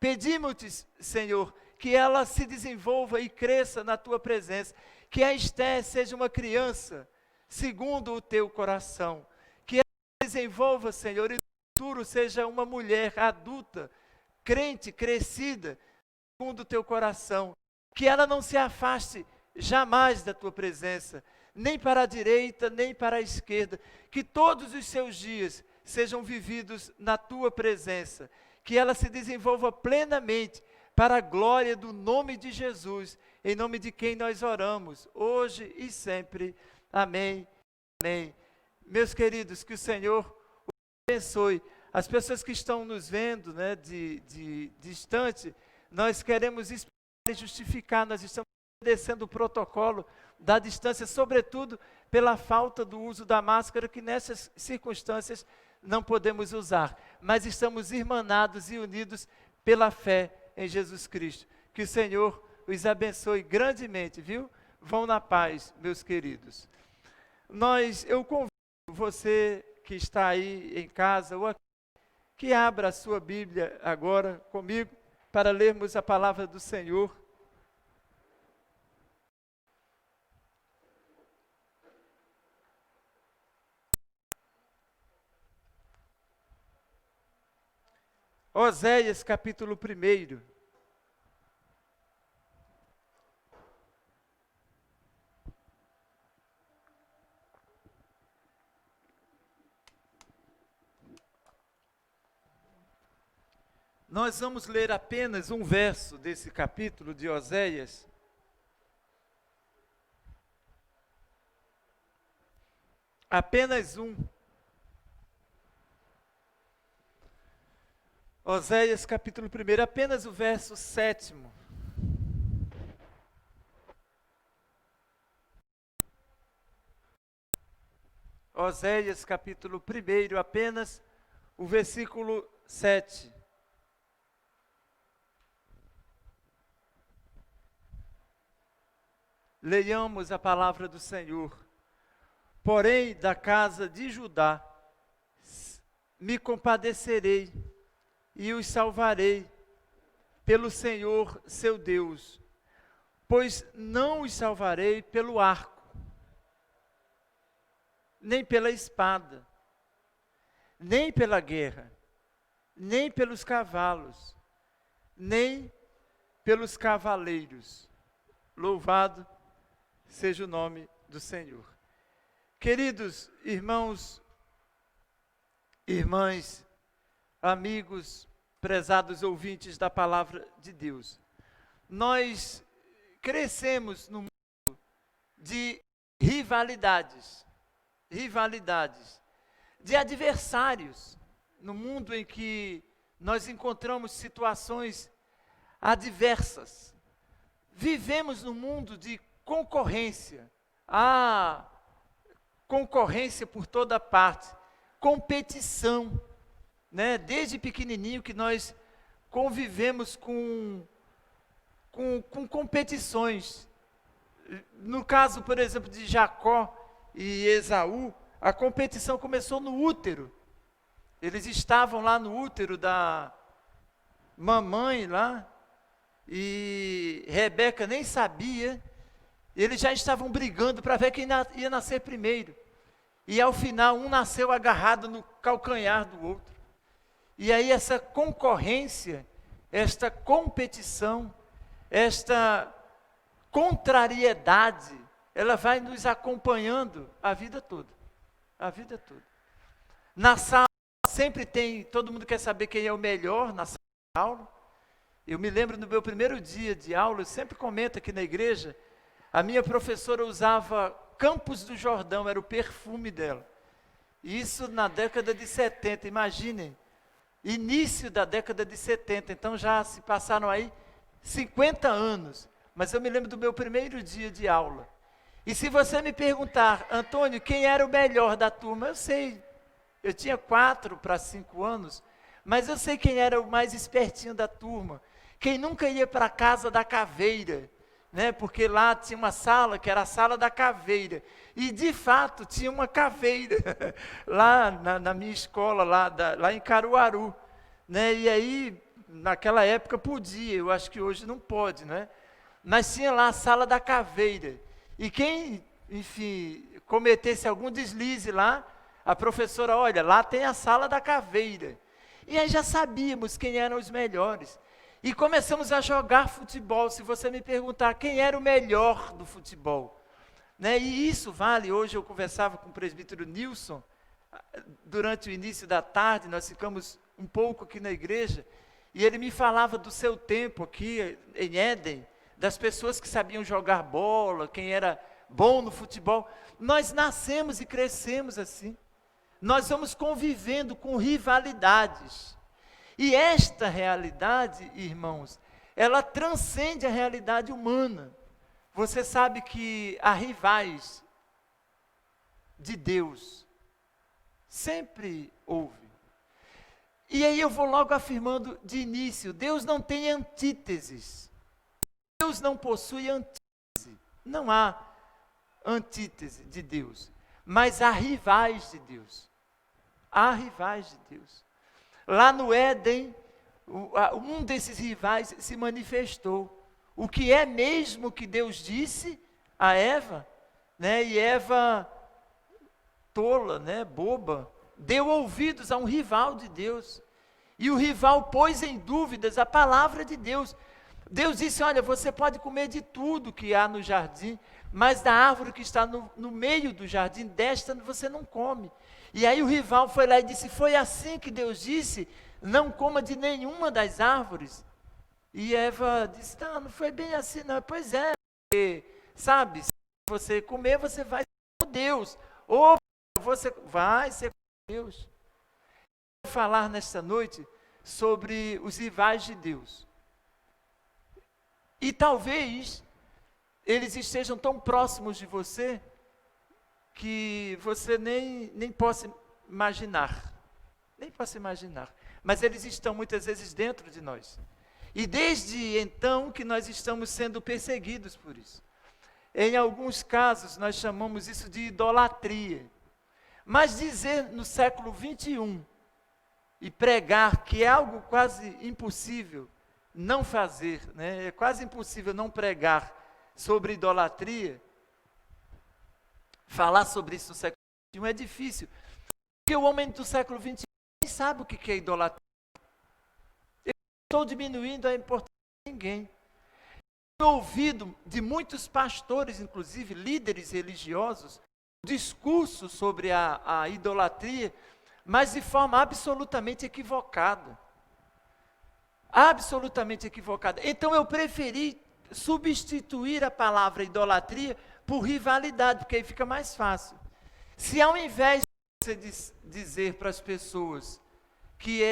Pedimos-te, Senhor, que ela se desenvolva e cresça na Tua presença, que a Esté seja uma criança segundo o Teu coração, que ela se desenvolva, Senhor, e no futuro seja uma mulher adulta, crente, crescida, segundo o Teu coração, que ela não se afaste jamais da Tua presença, nem para a direita, nem para a esquerda, que todos os seus dias sejam vividos na Tua presença, que ela se desenvolva plenamente para a glória do nome de Jesus, em nome de quem nós oramos, hoje e sempre. Amém. Amém. Meus queridos, que o Senhor os abençoe. As pessoas que estão nos vendo, né, de distante, nós queremos explicar e justificar, nós estamos obedecendo o protocolo da distância, sobretudo pela falta do uso da máscara, que nessas circunstâncias não podemos usar, mas estamos irmanados e unidos pela fé em Jesus Cristo. Que o Senhor os abençoe grandemente, viu? Vão na paz, meus queridos. Eu convido você que está aí em casa, ou aqui, que abra a sua Bíblia agora comigo, para lermos a palavra do Senhor. Oséias, capítulo 1. Nós vamos ler apenas um verso desse capítulo de Oséias. Apenas um. Oséias capítulo 1, apenas o verso 7. Oséias capítulo 1, apenas o versículo 7. Leiamos a palavra do Senhor. Porém, da casa de Judá, me compadecerei e os salvarei pelo Senhor seu Deus, pois não os salvarei pelo arco, nem pela espada, nem pela guerra, nem pelos cavalos, nem pelos cavaleiros. Louvado seja o nome do Senhor. Queridos irmãos, irmãs, amigos, prezados ouvintes da palavra de Deus, nós crescemos num mundo de rivalidades, de adversários, no mundo em que nós encontramos situações adversas. Vivemos num mundo de concorrência, concorrência por toda parte, competição, né? Desde pequenininho que nós convivemos com competições. No caso, por exemplo, de Jacó e Esaú, a competição começou no útero. Eles estavam lá no útero da mamãe lá, e Rebeca nem sabia. Eles já estavam brigando para ver quem ia nascer primeiro. E ao final, um nasceu agarrado no calcanhar do outro. E aí essa concorrência, esta competição, esta contrariedade, ela vai nos acompanhando a vida toda. A vida toda. Na sala sempre tem, todo mundo quer saber quem é o melhor na sala de aula. Eu me lembro no meu primeiro dia de aula, eu sempre comento aqui na igreja, a minha professora usava Campos do Jordão, era o perfume dela. Isso na década de 70, imaginem, início da década de 70, então já se passaram aí 50 anos. Mas eu me lembro do meu primeiro dia de aula. E se você me perguntar, Antônio, quem era o melhor da turma? Eu sei, eu tinha 4 para 5 anos, mas eu sei quem era o mais espertinho da turma. Quem nunca ia para a casa da caveira, né? Porque lá tinha uma sala que era a sala da caveira. E de fato tinha uma caveira lá na minha escola, lá em Caruaru. Né? E aí, naquela época podia, eu acho que hoje não pode, né? Mas tinha lá a sala da caveira. E quem, enfim, cometesse algum deslize lá, a professora, olha, lá tem a sala da caveira. E aí já sabíamos quem eram os melhores. E começamos a jogar futebol. Se você me perguntar quem era o melhor do futebol, né? E isso vale, hoje eu conversava com o presbítero Nilson, durante o início da tarde, nós ficamos um pouco aqui na igreja, e ele me falava do seu tempo aqui em Éden, das pessoas que sabiam jogar bola, quem era bom no futebol. Nós nascemos e crescemos assim. Nós vamos convivendo com rivalidades. E esta realidade, irmãos, ela transcende a realidade humana. Você sabe que há rivais de Deus. Sempre houve. E aí eu vou logo afirmando de início, Deus não tem antíteses. Deus não possui antítese. Não há antítese de Deus. Mas há rivais de Deus. Há rivais de Deus. Lá no Éden, um desses rivais se manifestou. O que é mesmo que Deus disse a Eva, né? E Eva, tola, né? Boba, deu ouvidos a um rival de Deus. E o rival pôs em dúvidas a palavra de Deus. Deus disse, olha, você pode comer de tudo que há no jardim, mas da árvore que está no meio do jardim, desta você não come. E aí o rival foi lá e disse, foi assim que Deus disse, não coma de nenhuma das árvores. E Eva disse, não foi bem assim não. Pois é, porque, sabe, se você comer, você vai ser como Deus. Ou você vai ser como Deus. Eu vou falar nesta noite sobre os rivais de Deus. E talvez eles estejam tão próximos de você que você nem possa imaginar. Nem possa imaginar. Mas eles estão muitas vezes dentro de nós. E desde então que nós estamos sendo perseguidos por isso. Em alguns casos nós chamamos isso de idolatria. Mas dizer no século 21 e pregar que é algo quase impossível não fazer, né? É quase impossível não pregar sobre idolatria. Falar sobre isso no século 21 é difícil, porque o homem do século 21 nem sabe o que é idolatria. Eu estou diminuindo a importância de ninguém. Tenho ouvido de muitos pastores, inclusive líderes religiosos, discursos sobre a idolatria, mas de forma absolutamente equivocada. Absolutamente equivocada. Então eu preferi substituir a palavra idolatria por rivalidade, porque aí fica mais fácil. Se ao invés de você dizer para as pessoas que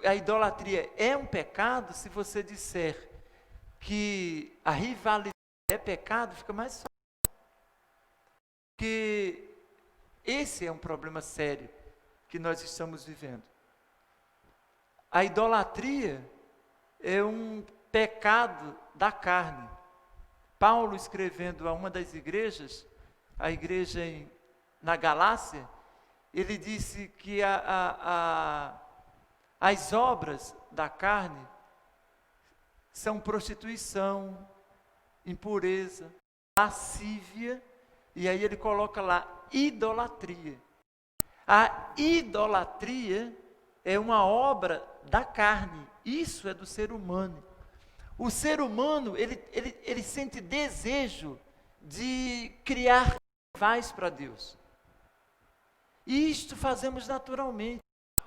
a idolatria é um pecado, se você disser que a rivalidade é pecado, fica mais fácil. Porque esse é um problema sério que nós estamos vivendo. A idolatria é um pecado da carne. Paulo, escrevendo a uma das igrejas, a igreja na Galácia, ele disse que as obras da carne são prostituição, impureza, lascívia, e aí ele coloca lá, idolatria. A idolatria é uma obra da carne, isso é do ser humano. O ser humano, ele sente desejo de criar rivais para Deus. E isto fazemos naturalmente.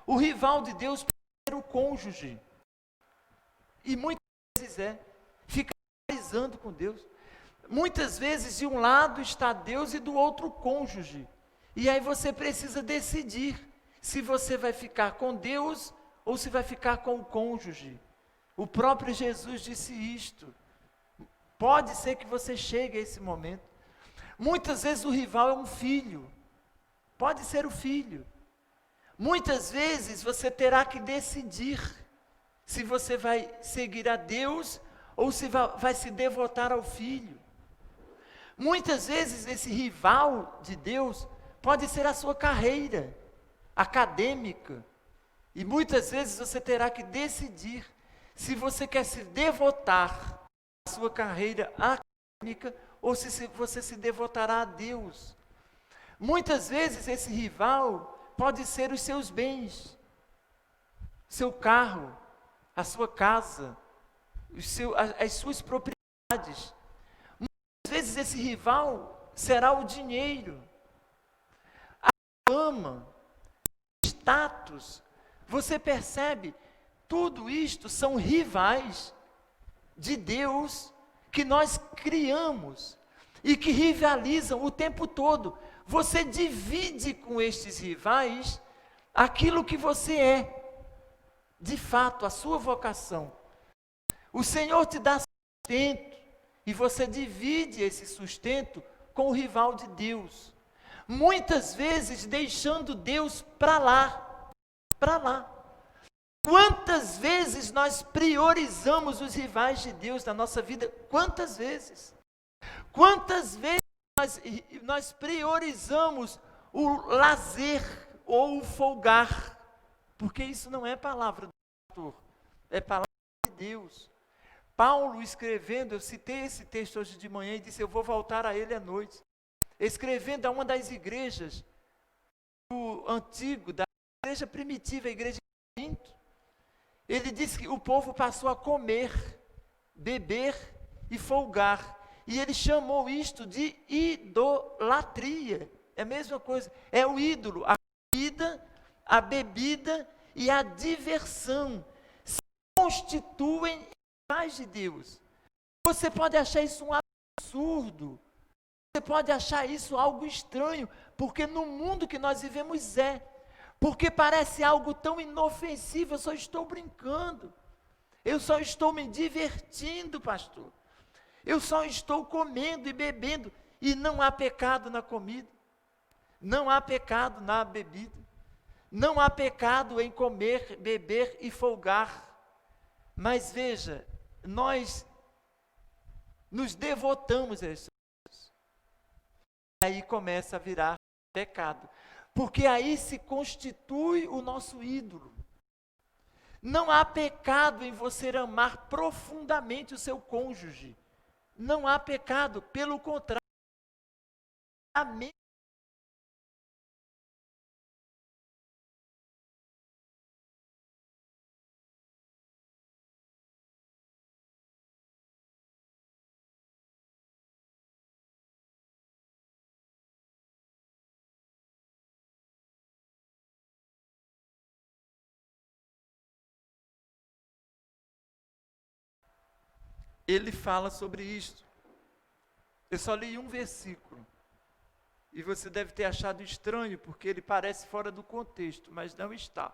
O rival de Deus pode ser o cônjuge. E muitas vezes fica rivalizando com Deus. Muitas vezes de um lado está Deus e do outro o cônjuge. E aí você precisa decidir se você vai ficar com Deus ou se vai ficar com o cônjuge. O próprio Jesus disse isto. Pode ser que você chegue a esse momento. Muitas vezes o rival é um filho. Pode ser o filho. Muitas vezes você terá que decidir se você vai seguir a Deus ou se vai se devotar ao filho. Muitas vezes esse rival de Deus pode ser a sua carreira acadêmica. E muitas vezes você terá que decidir se você quer se devotar à sua carreira acadêmica ou se você se devotará a Deus. Muitas vezes esse rival pode ser os seus bens, seu carro, a sua casa, as suas propriedades. Muitas vezes esse rival será o dinheiro, a fama, o status. Você percebe? Tudo isto são rivais de Deus que nós criamos e que rivalizam o tempo todo. Você divide com estes rivais aquilo que você é, de fato, a sua vocação. O Senhor te dá sustento e você divide esse sustento com o rival de Deus. Muitas vezes deixando Deus para lá, para lá. Quantas vezes nós priorizamos os rivais de Deus na nossa vida? Quantas vezes? Quantas vezes nós priorizamos o lazer ou o folgar? Porque isso não é palavra do pastor, é palavra de Deus. Paulo escrevendo, eu citei esse texto hoje de manhã e disse, eu vou voltar a ele à noite. Escrevendo a uma das igrejas do antigo, da igreja primitiva, a igreja de Corinto. Ele disse que o povo passou a comer, beber e folgar. E ele chamou isto de idolatria. É a mesma coisa. É o ídolo, a comida, a bebida e a diversão se constituem rivais de Deus. Você pode achar isso um absurdo. Você pode achar isso algo estranho, porque no mundo que nós vivemos porque parece algo tão inofensivo, eu só estou brincando. Eu só estou me divertindo, pastor. Eu só estou comendo e bebendo. E não há pecado na comida. Não há pecado na bebida. Não há pecado em comer, beber e folgar. Mas veja, nós nos devotamos a essas coisas. Aí começa a virar pecado. Porque aí se constitui o nosso ídolo. Não há pecado em você amar profundamente o seu cônjuge. Não há pecado, pelo contrário. Ele fala sobre isto. Eu só li um versículo. E você deve ter achado estranho, porque ele parece fora do contexto, mas não está.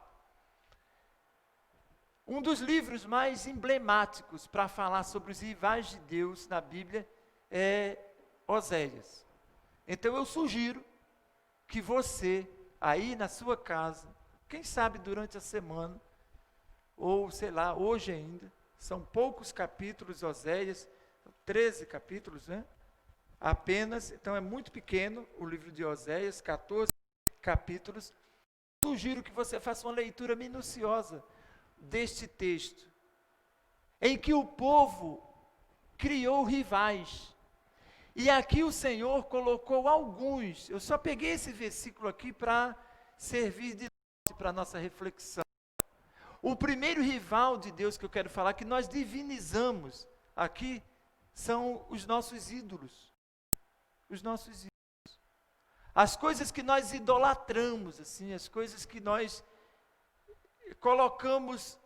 Um dos livros mais emblemáticos para falar sobre os rivais de Deus na Bíblia é Oséias. Então eu sugiro que você, aí na sua casa, quem sabe durante a semana, ou sei lá, hoje ainda, São poucos capítulos, Oséias, 13 capítulos, né? Apenas, então é muito pequeno o livro de Oséias, 14 capítulos. Sugiro que você faça uma leitura minuciosa deste texto, em que o povo criou rivais. E aqui o Senhor colocou alguns. Eu só peguei esse versículo aqui para servir de norte para a nossa reflexão. O primeiro rival de Deus que eu quero falar, que nós divinizamos aqui, são os nossos ídolos. Os nossos ídolos. As coisas que nós idolatramos, assim, as coisas que nós colocamos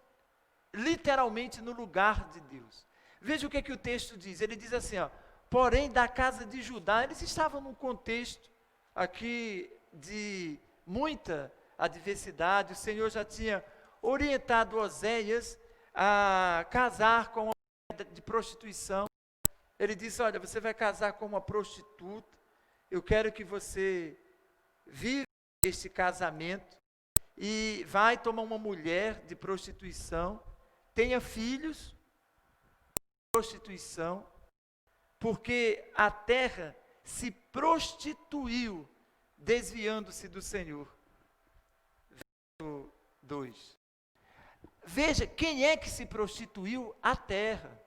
literalmente no lugar de Deus. Veja o que o texto diz. Ele diz assim, ó, porém da casa de Judá, eles estavam num contexto aqui de muita adversidade. O Senhor já tinha orientado Oséias a casar com uma mulher de prostituição. Ele disse, olha, você vai casar com uma prostituta, eu quero que você viva este casamento e vai tomar uma mulher de prostituição, tenha filhos, prostituição, porque a terra se prostituiu, desviando-se do Senhor. Verso 2. Veja, quem é que se prostituiu? A terra.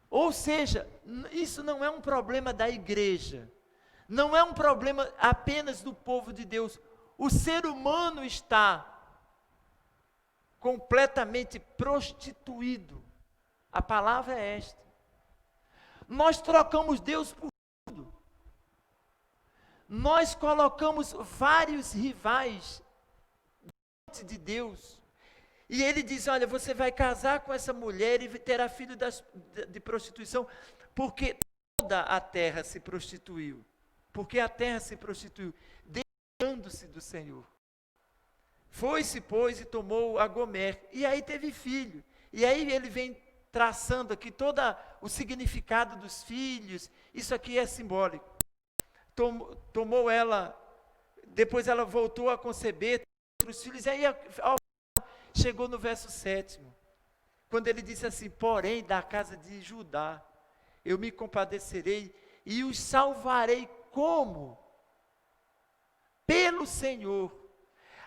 Ou seja, isso não é um problema da igreja, não é um problema apenas do povo de Deus. O ser humano está completamente prostituído. A palavra é esta. Nós trocamos Deus por tudo. Nós colocamos vários rivais diante de Deus. E ele diz, olha, você vai casar com essa mulher e terá filho de prostituição, porque toda a terra se prostituiu. Porque a terra se prostituiu, desviando-se do Senhor. Foi-se, pois, e tomou a Gomer, e aí teve filho. E aí ele vem traçando aqui todo o significado dos filhos, isso aqui é simbólico. Tomou ela, depois ela voltou a conceber outros filhos, e aí chegou no verso 7, quando ele disse assim, porém da casa de Judá, eu me compadecerei e os salvarei como? Pelo Senhor.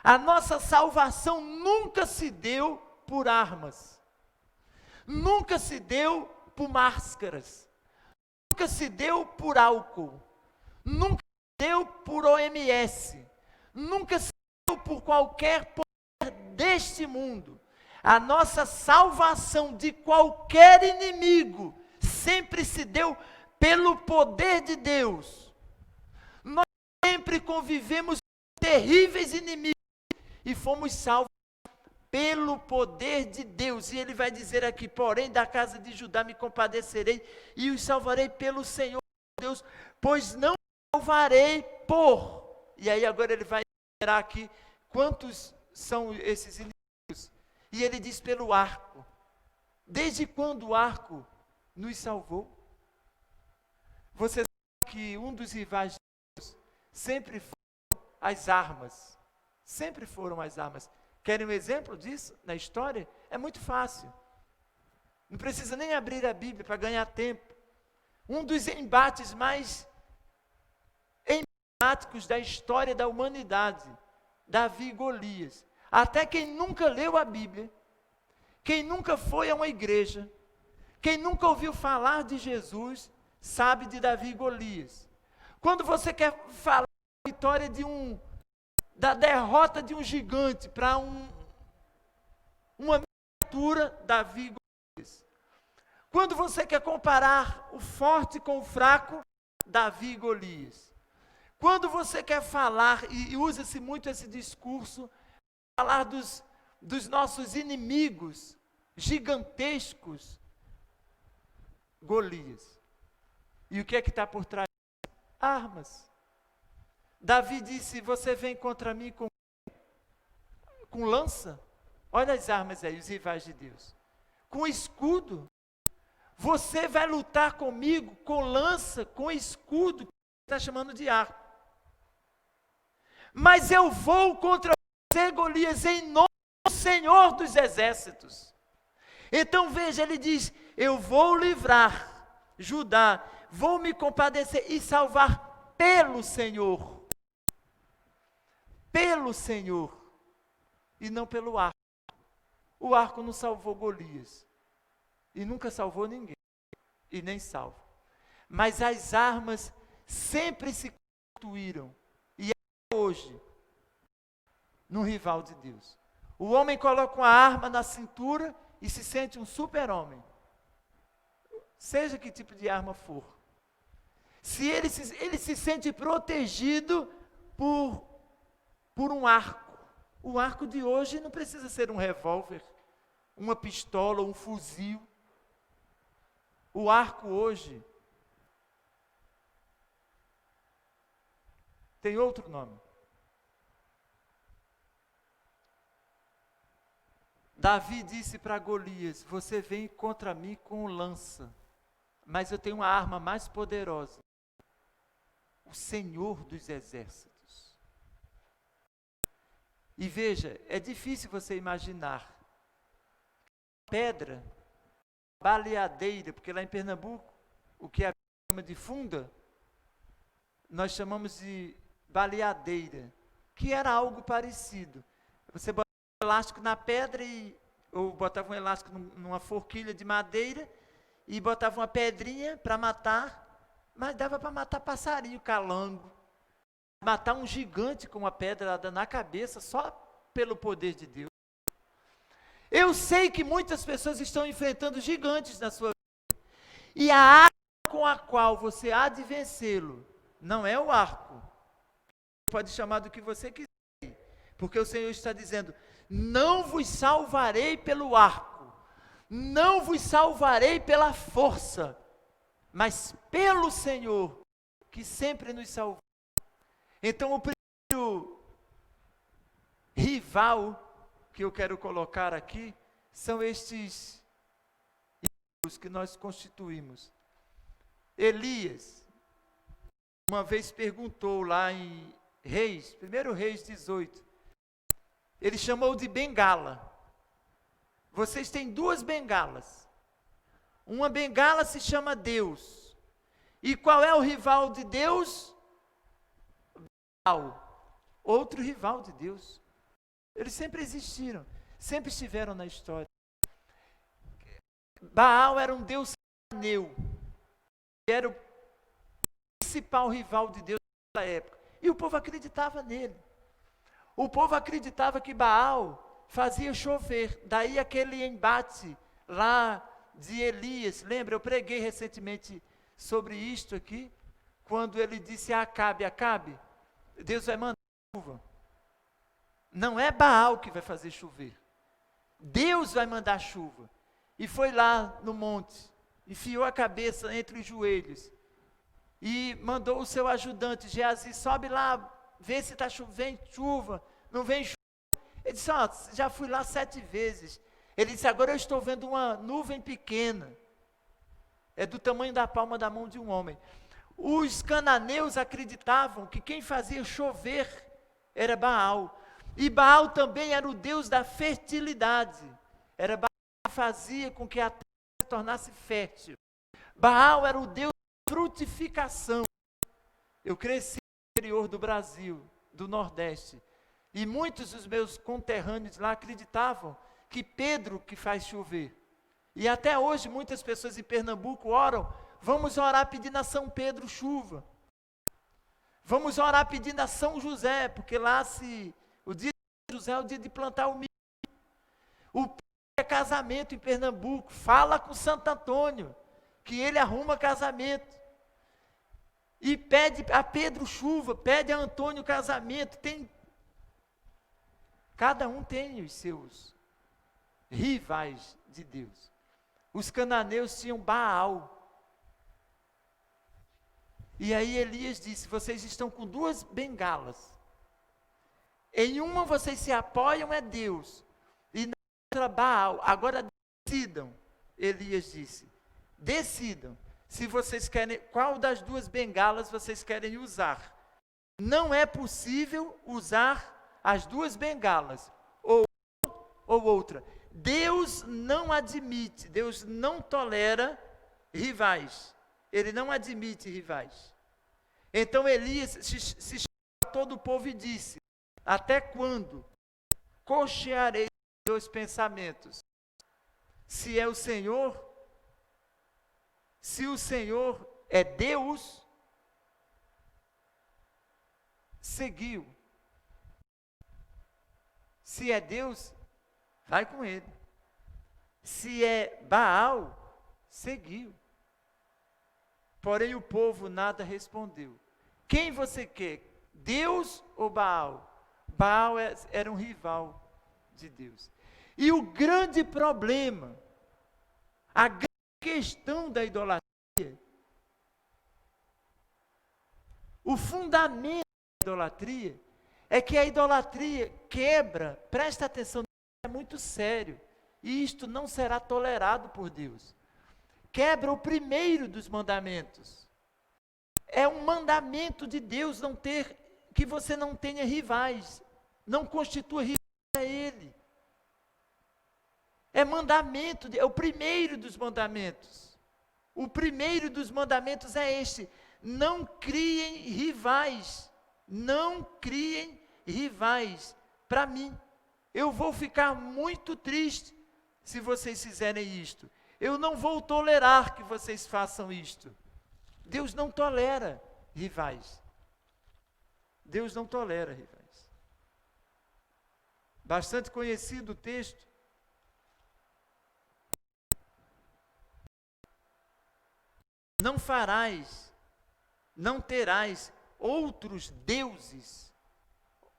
A nossa salvação nunca se deu por armas, nunca se deu por máscaras, nunca se deu por álcool, nunca se deu por OMS, nunca se deu por qualquer deste mundo. A nossa salvação de qualquer inimigo sempre se deu pelo poder de Deus. Nós sempre convivemos com terríveis inimigos e fomos salvos pelo poder de Deus. E ele vai dizer aqui, porém da casa de Judá me compadecerei e os salvarei pelo Senhor Deus, pois não salvarei por. E aí agora ele vai dizer aqui quantos são esses inimigos. E ele diz pelo arco. Desde quando o arco nos salvou? Você sabe que um dos rivais de Deus sempre foram as armas. Sempre foram as armas. Querem um exemplo disso na história? É muito fácil. Não precisa nem abrir a Bíblia para ganhar tempo. Um dos embates mais emblemáticos da história da humanidade, Davi e Golias. Até quem nunca leu a Bíblia, quem nunca foi a uma igreja, quem nunca ouviu falar de Jesus, sabe de Davi e Golias. Quando você quer falar da vitória da derrota de um gigante para uma miniatura, Davi e Golias. Quando você quer comparar o forte com o fraco, Davi e Golias. Quando você quer falar, e usa-se muito esse discurso, falar dos nossos inimigos gigantescos, Golias. E o que é que está por trás? Armas. Davi disse, você vem contra mim com lança? Olha as armas aí, os rivais de Deus. Com escudo. Você vai lutar comigo com lança, com escudo, que está chamando de arco. Mas eu vou contra você, Golias, em nome do Senhor dos Exércitos. Então veja, ele diz, eu vou livrar Judá, vou me compadecer e salvar pelo Senhor. Pelo Senhor. E não pelo arco. O arco não salvou Golias. E nunca salvou ninguém. E nem salva. Mas as armas sempre se constituíram. E é hoje, no rival de Deus. O homem coloca uma arma na cintura e se sente um super-homem. Seja que tipo de arma for. Se ele se sente protegido por um arco. O arco de hoje não precisa ser um revólver, uma pistola, um fuzil. O arco hoje tem outro nome. Davi disse para Golias, você vem contra mim com lança, mas eu tenho uma arma mais poderosa. O Senhor dos Exércitos. E veja, é difícil você imaginar pedra, baleadeira, porque lá em Pernambuco, o que a Bíblia chama de funda, nós chamamos de baleadeira, que era algo parecido. Você botava um elástico na pedra, ou botava um elástico numa forquilha de madeira, e botava uma pedrinha para matar, mas dava para matar passarinho, calango, matar um gigante com uma pedra na cabeça, só pelo poder de Deus. Eu sei que muitas pessoas estão enfrentando gigantes na sua vida, e a arma com a qual você há de vencê-lo, não é o arco, pode chamar do que você quiser, porque o Senhor está dizendo, não vos salvarei pelo arco, não vos salvarei pela força, mas pelo Senhor, que sempre nos salvou. Então o primeiro rival que eu quero colocar aqui, são estes inimigos que nós constituímos. Elias, uma vez perguntou lá em Reis, 1 Reis 18, ele chamou de bengala. Vocês têm duas bengalas. Uma bengala se chama Deus. E qual é o rival de Deus? Baal. Outro rival de Deus. Eles sempre existiram, sempre estiveram na história. Baal era um deus cananeu, era o principal rival de Deus naquela época. E o povo acreditava nele. O povo acreditava que Baal fazia chover. Daí aquele embate lá de Elias. Lembra, eu preguei recentemente sobre isto aqui, quando ele disse a Acabe, Acabe, Deus vai mandar chuva. Não é Baal que vai fazer chover. Deus vai mandar chuva. E foi lá no monte, enfiou a cabeça entre os joelhos e mandou o seu ajudante, Geazi, sobe lá, vê se está chovendo chuva, não vem chuva. Ele disse, já fui lá 7 vezes. Ele disse, agora eu estou vendo uma nuvem pequena. É do tamanho da palma da mão de um homem. Os cananeus acreditavam que quem fazia chover era Baal. E Baal também era o deus da fertilidade. Era Baal que fazia com que a terra se tornasse fértil. Baal era o deus da frutificação. Eu cresci no interior do Brasil, do Nordeste. E muitos dos meus conterrâneos lá acreditavam que Pedro que faz chover. E até hoje muitas pessoas em Pernambuco oram, vamos orar pedindo a São Pedro chuva. Vamos orar pedindo a São José, porque lá o dia de José é o dia de plantar o milho. O é casamento em Pernambuco, fala com Santo Antônio, que ele arruma casamento. E pede a Pedro chuva, pede a Antônio casamento. Cada um tem os seus rivais de Deus. Os cananeus tinham Baal. E aí Elias disse, vocês estão com 2 bengalas. Em uma vocês se apoiam é Deus, e na outra Baal. Agora decidam, Elias disse, decidam, se vocês querem, qual das 2 bengalas vocês querem usar. Não é possível usar as 2 bengalas, ou outra. Deus não admite, Deus não tolera rivais. Ele não admite rivais. Então Elias se chamou a todo o povo e disse: até quando cochearei dois pensamentos? Se é o Senhor, se o Senhor é Deus, seguiu. Se é Deus, vai com ele. Se é Baal, seguiu. Porém o povo nada respondeu. Quem você quer? Deus ou Baal? Baal era um rival de Deus. E o grande problema, a grande questão da idolatria, o fundamento da idolatria, é que a idolatria quebra, presta atenção, é muito sério, e isto não será tolerado por Deus. Quebra o primeiro dos mandamentos. É um mandamento de Deus que você não tenha rivais, não constitua rivais a Ele. É mandamento, é o primeiro dos mandamentos. O primeiro dos mandamentos é este: não criem rivais. Não criem rivais para mim. Eu vou ficar muito triste se vocês fizerem isto. Eu não vou tolerar que vocês façam isto. Deus não tolera rivais. Deus não tolera rivais. Bastante conhecido o texto. Não farás, não terás outros deuses,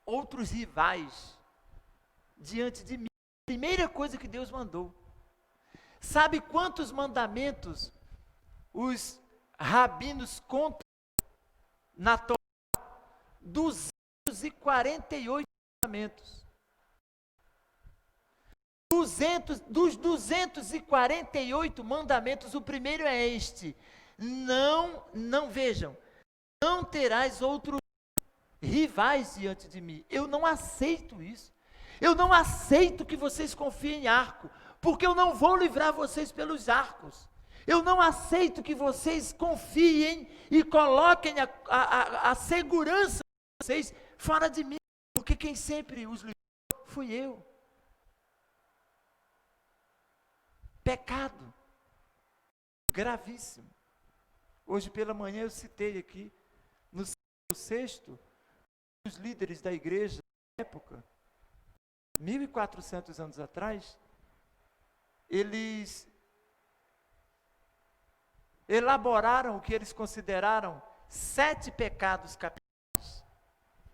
outros rivais diante de mim. Primeira coisa que Deus mandou. Sabe quantos mandamentos os rabinos contam na Torá? 248 mandamentos. Dos 248 mandamentos, o primeiro é este: vejam, não terás outros rivais diante de mim. Eu não aceito isso. Eu não aceito que vocês confiem em arco, porque eu não vou livrar vocês pelos arcos. Eu não aceito que vocês confiem e coloquem a segurança de vocês fora de mim, porque quem sempre os livrou fui eu. Pecado gravíssimo. Hoje pela manhã eu citei aqui, no sexto, os líderes da igreja da época, 1400 anos atrás, eles elaboraram o que eles consideraram 7 pecados capitais.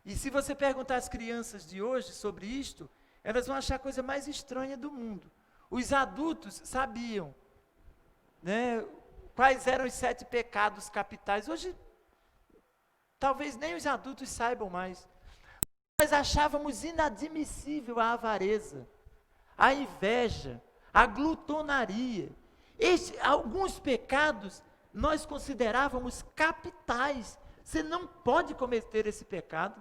E se você perguntar às crianças de hoje sobre isto, elas vão achar a coisa mais estranha do mundo. Os adultos sabiam, né, quais eram os 7 pecados capitais. Hoje, talvez nem os adultos saibam mais. Nós achávamos inadmissível a avareza, a inveja, a glutonaria. Alguns pecados nós considerávamos capitais. Você não pode cometer esse pecado.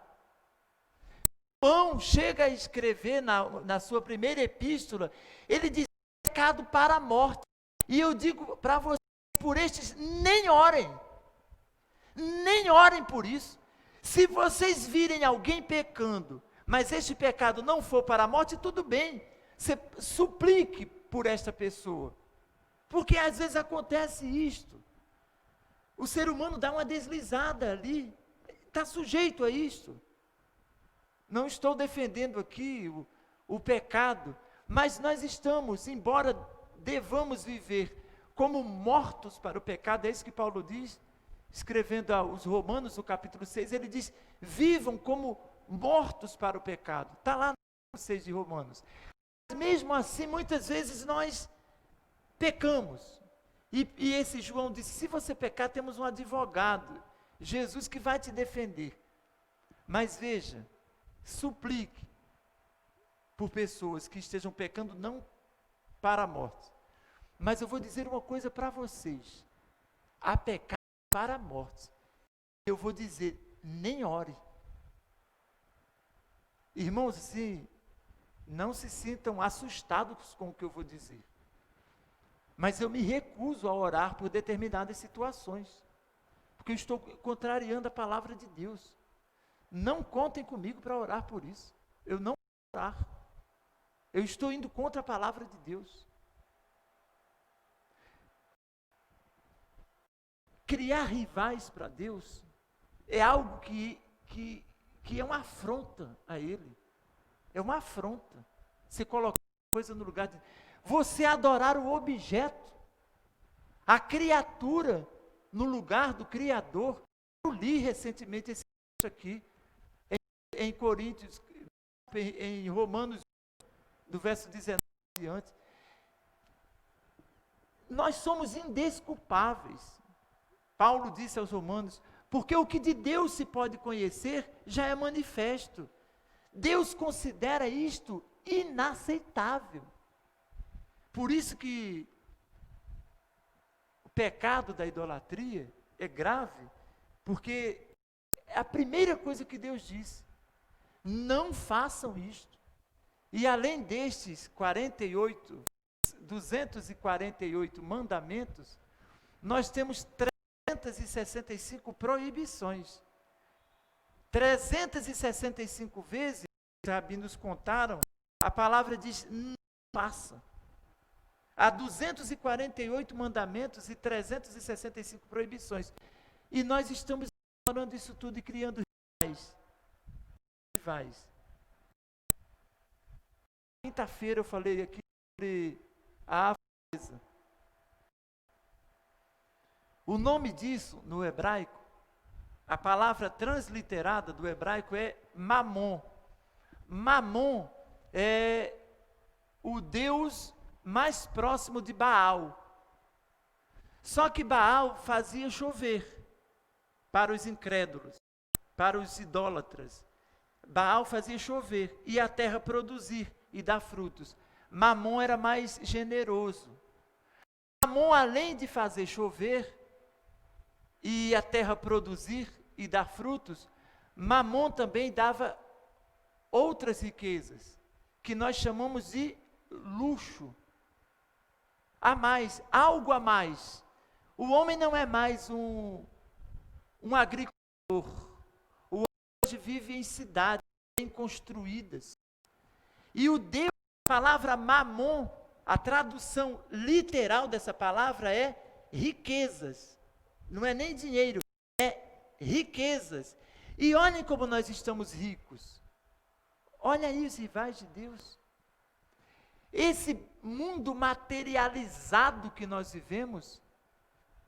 João chega a escrever na sua primeira epístola, ele diz: pecado para a morte. E eu digo para vocês, por estes, nem orem por isso. Se vocês virem alguém pecando, mas este pecado não for para a morte, tudo bem, você suplique por esta pessoa, porque às vezes acontece isto, o ser humano dá uma deslizada ali, está sujeito a isto. Não estou defendendo aqui o pecado, mas nós estamos, embora devamos viver como mortos para o pecado, é isso que Paulo diz, escrevendo aos Romanos, no capítulo 6, ele diz: vivam como mortos para o pecado. Está lá no capítulo 6 de Romanos. Mas mesmo assim, muitas vezes nós pecamos. E esse João disse: se você pecar, temos um advogado, Jesus, que vai te defender. Mas veja, suplique por pessoas que estejam pecando, não para a morte. Mas eu vou dizer uma coisa para vocês: há pecado para a morte. Eu vou dizer: nem ore. Irmãos, assim, Não se sintam assustados com o que eu vou dizer. Mas eu me recuso a orar por determinadas situações, porque eu estou contrariando a palavra de Deus. Não contem comigo para orar por isso. Eu não vou orar. Eu estou indo contra a palavra de Deus. Criar rivais para Deus é algo que é uma afronta a Ele. É uma afronta. Você colocar coisa no lugar de... Você adorar o objeto, a criatura, no lugar do Criador. Eu li recentemente esse texto aqui, em Coríntios, em Romanos, do verso 19 e antes. Nós somos indesculpáveis. Paulo disse aos Romanos, porque o que de Deus se pode conhecer já é manifesto. Deus considera isto inaceitável. Por isso que o pecado da idolatria é grave, porque é a primeira coisa que Deus disse: não façam isto. E além destes 248 mandamentos, nós temos 365 proibições. 365 vezes, os rabinos contaram, a palavra diz, não faça. Há 248 mandamentos e 365 proibições. E nós estamos ignorando isso tudo e criando rivais. Quinta-feira eu falei aqui sobre a avareza. O nome disso, no hebraico, a palavra transliterada do hebraico é Mamon. Mamon é o deus mais próximo de Baal. Só que Baal fazia chover para os incrédulos, para os idólatras. Baal fazia chover e a terra produzir e dar frutos. Mamon era mais generoso. Mamon, além de fazer chover e a terra produzir e dar frutos, Mamon também dava outras riquezas, que nós chamamos de luxo. A mais, algo a mais. O homem não é mais um agricultor. O homem hoje vive em cidades bem construídas. E o Deus, a palavra Mamon, a tradução literal dessa palavra é riquezas. Não é nem dinheiro, é riquezas. E olhem como nós estamos ricos. Olha aí os rivais de Deus. Esse mundo materializado que nós vivemos,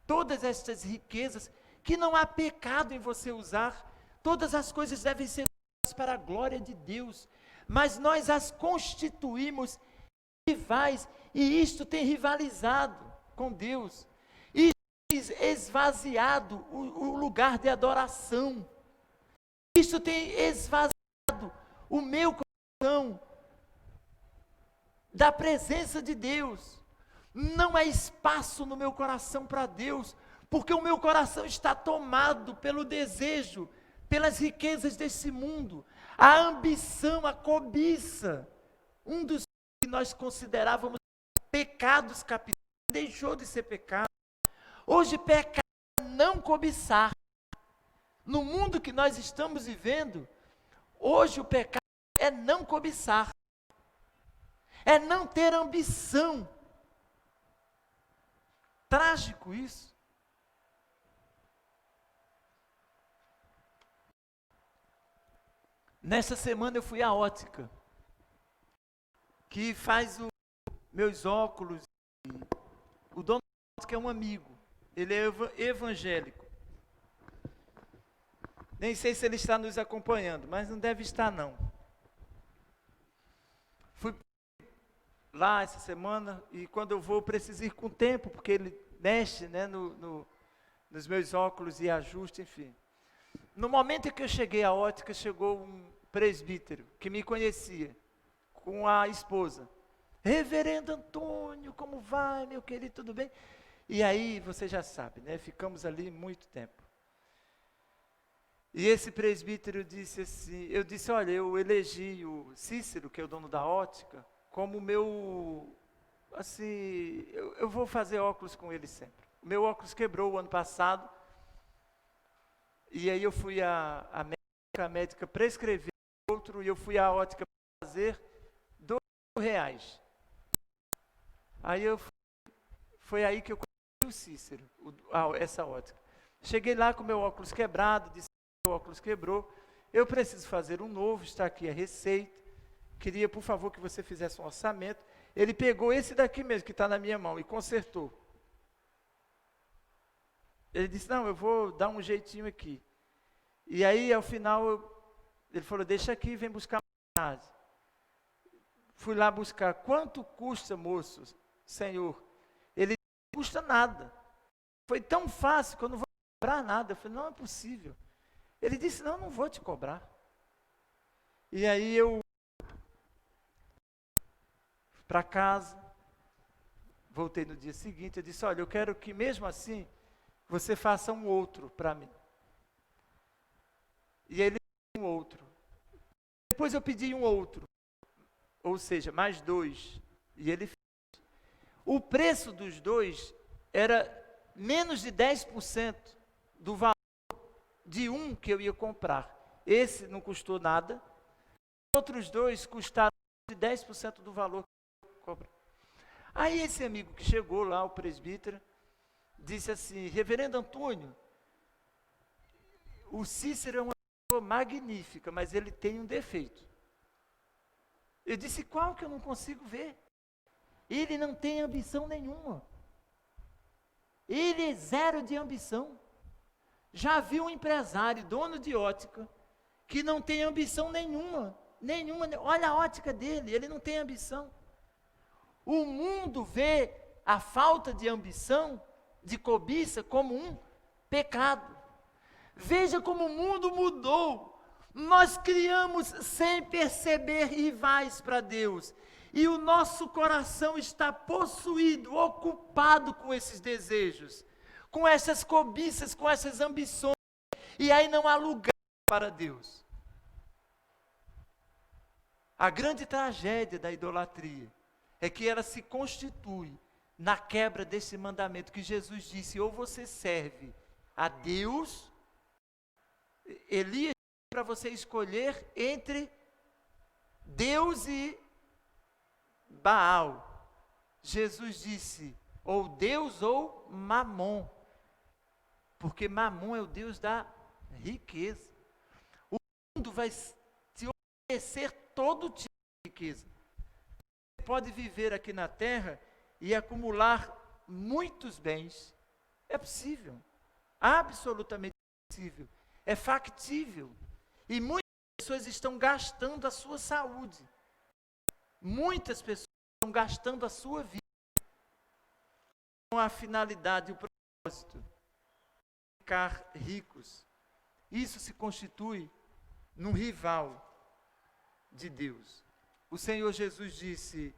todas estas riquezas, que não há pecado em você usar, todas as coisas devem ser usadas para a glória de Deus, mas nós as constituímos rivais, e isto tem rivalizado com Deus, e esvaziado o lugar de adoração, isto tem esvaziado o meu coração da presença de Deus. Não há espaço no meu coração para Deus, porque o meu coração está tomado pelo desejo, pelas riquezas desse mundo, a ambição, a cobiça. Um dos que nós considerávamos pecados capitais deixou de ser pecado. Hoje pecado é não cobiçar. No mundo que nós estamos vivendo, hoje o pecado é não cobiçar. É não ter ambição. Trágico isso. Nessa semana eu fui à ótica, que faz os meus óculos. O dono da ótica é um amigo, ele é evangélico. Nem sei se ele está nos acompanhando, mas não deve estar não. Fui lá essa semana, e quando eu vou, preciso ir com tempo, porque ele mexe, né, nos meus óculos e ajusta, enfim. No momento em que eu cheguei à ótica, chegou um presbítero que me conhecia, com a esposa. Reverendo Antônio, como vai, meu querido, tudo bem? E aí, você já sabe, né, ficamos ali muito tempo. E esse presbítero disse assim, eu disse, olha, eu elegi o Cícero, que é o dono da ótica, como meu, assim, eu vou fazer óculos com ele sempre. O meu óculos quebrou o ano passado, e aí eu fui a médica prescreveu outro, e eu fui à ótica para fazer R$2.000. Aí foi aí que eu conheci o Cícero, essa ótica. Cheguei lá com o meu óculos quebrado, disse que o óculos quebrou, eu preciso fazer um novo, está aqui a receita, queria por favor que você fizesse um orçamento. Ele pegou esse daqui mesmo, que está na minha mão, e consertou. Ele disse, não, eu vou dar um jeitinho aqui. E aí, ao final, ele falou, deixa aqui, vem buscar mais. Fui lá buscar, quanto custa, moço, senhor? Ele disse, não custa nada. Foi tão fácil que eu não vou cobrar nada. Eu falei, não é possível. Ele disse, não, não vou te cobrar. E aí eu fui para casa, voltei no dia seguinte, eu disse, olha, eu quero que mesmo assim, você faça um outro para mim. E ele fez um outro. Depois eu pedi um outro, ou seja, mais 2. E ele fez. O preço dos 2 era menos de 10% do valor de um que eu ia comprar. Esse não custou nada. Os outros 2 custaram de 10% do valor que eu comprei. Aí esse amigo que chegou lá, o presbítero, disse assim, reverendo Antônio, o Cícero é uma pessoa magnífica, mas ele tem um defeito. Eu disse, qual que eu não consigo ver? Ele não tem ambição nenhuma. Ele é zero de ambição. Já vi um empresário, dono de ótica, que não tem ambição nenhuma. Olha a ótica dele, ele não tem ambição. O mundo vê a falta de ambição, de cobiça, como um pecado. Veja como o mundo mudou. Nós criamos sem perceber rivais para Deus. E o nosso coração está possuído, ocupado com esses desejos, com essas cobiças, com essas ambições. E aí não há lugar para Deus. A grande tragédia da idolatria é que ela se constitui na quebra desse mandamento que Jesus disse, ou você serve a Deus, Elias, para você escolher entre Deus e Baal. Jesus disse, ou Deus ou Mamon, porque Mamon é o Deus da riqueza. O mundo vai te oferecer todo tipo de riqueza. Você pode viver aqui na terra e acumular muitos bens. É possível, absolutamente possível, é factível. E muitas pessoas estão gastando a sua saúde. Muitas pessoas estão gastando a sua vida com a finalidade e o propósito de ficar ricos. Isso se constitui num rival de Deus. O Senhor Jesus disse,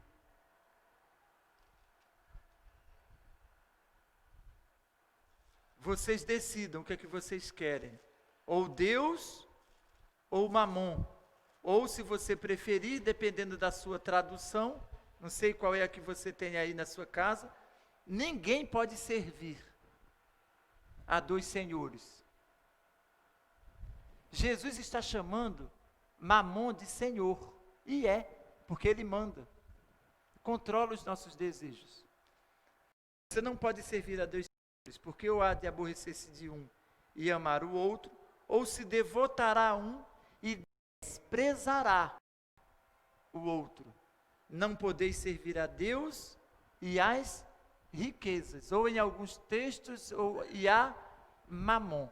vocês decidam o que é que vocês querem, ou Deus ou Mamon, ou se você preferir, dependendo da sua tradução, não sei qual é a que você tem aí na sua casa, ninguém pode servir a 2 senhores. Jesus está chamando Mamon de Senhor, e é, porque ele manda, controla os nossos desejos. Você não pode servir a 2 senhores, porque ou há de aborrecer-se de um e amar o outro, ou se devotará a um e desprezará o outro. Não podeis servir a Deus e às riquezas, ou em alguns textos, e a Mamon.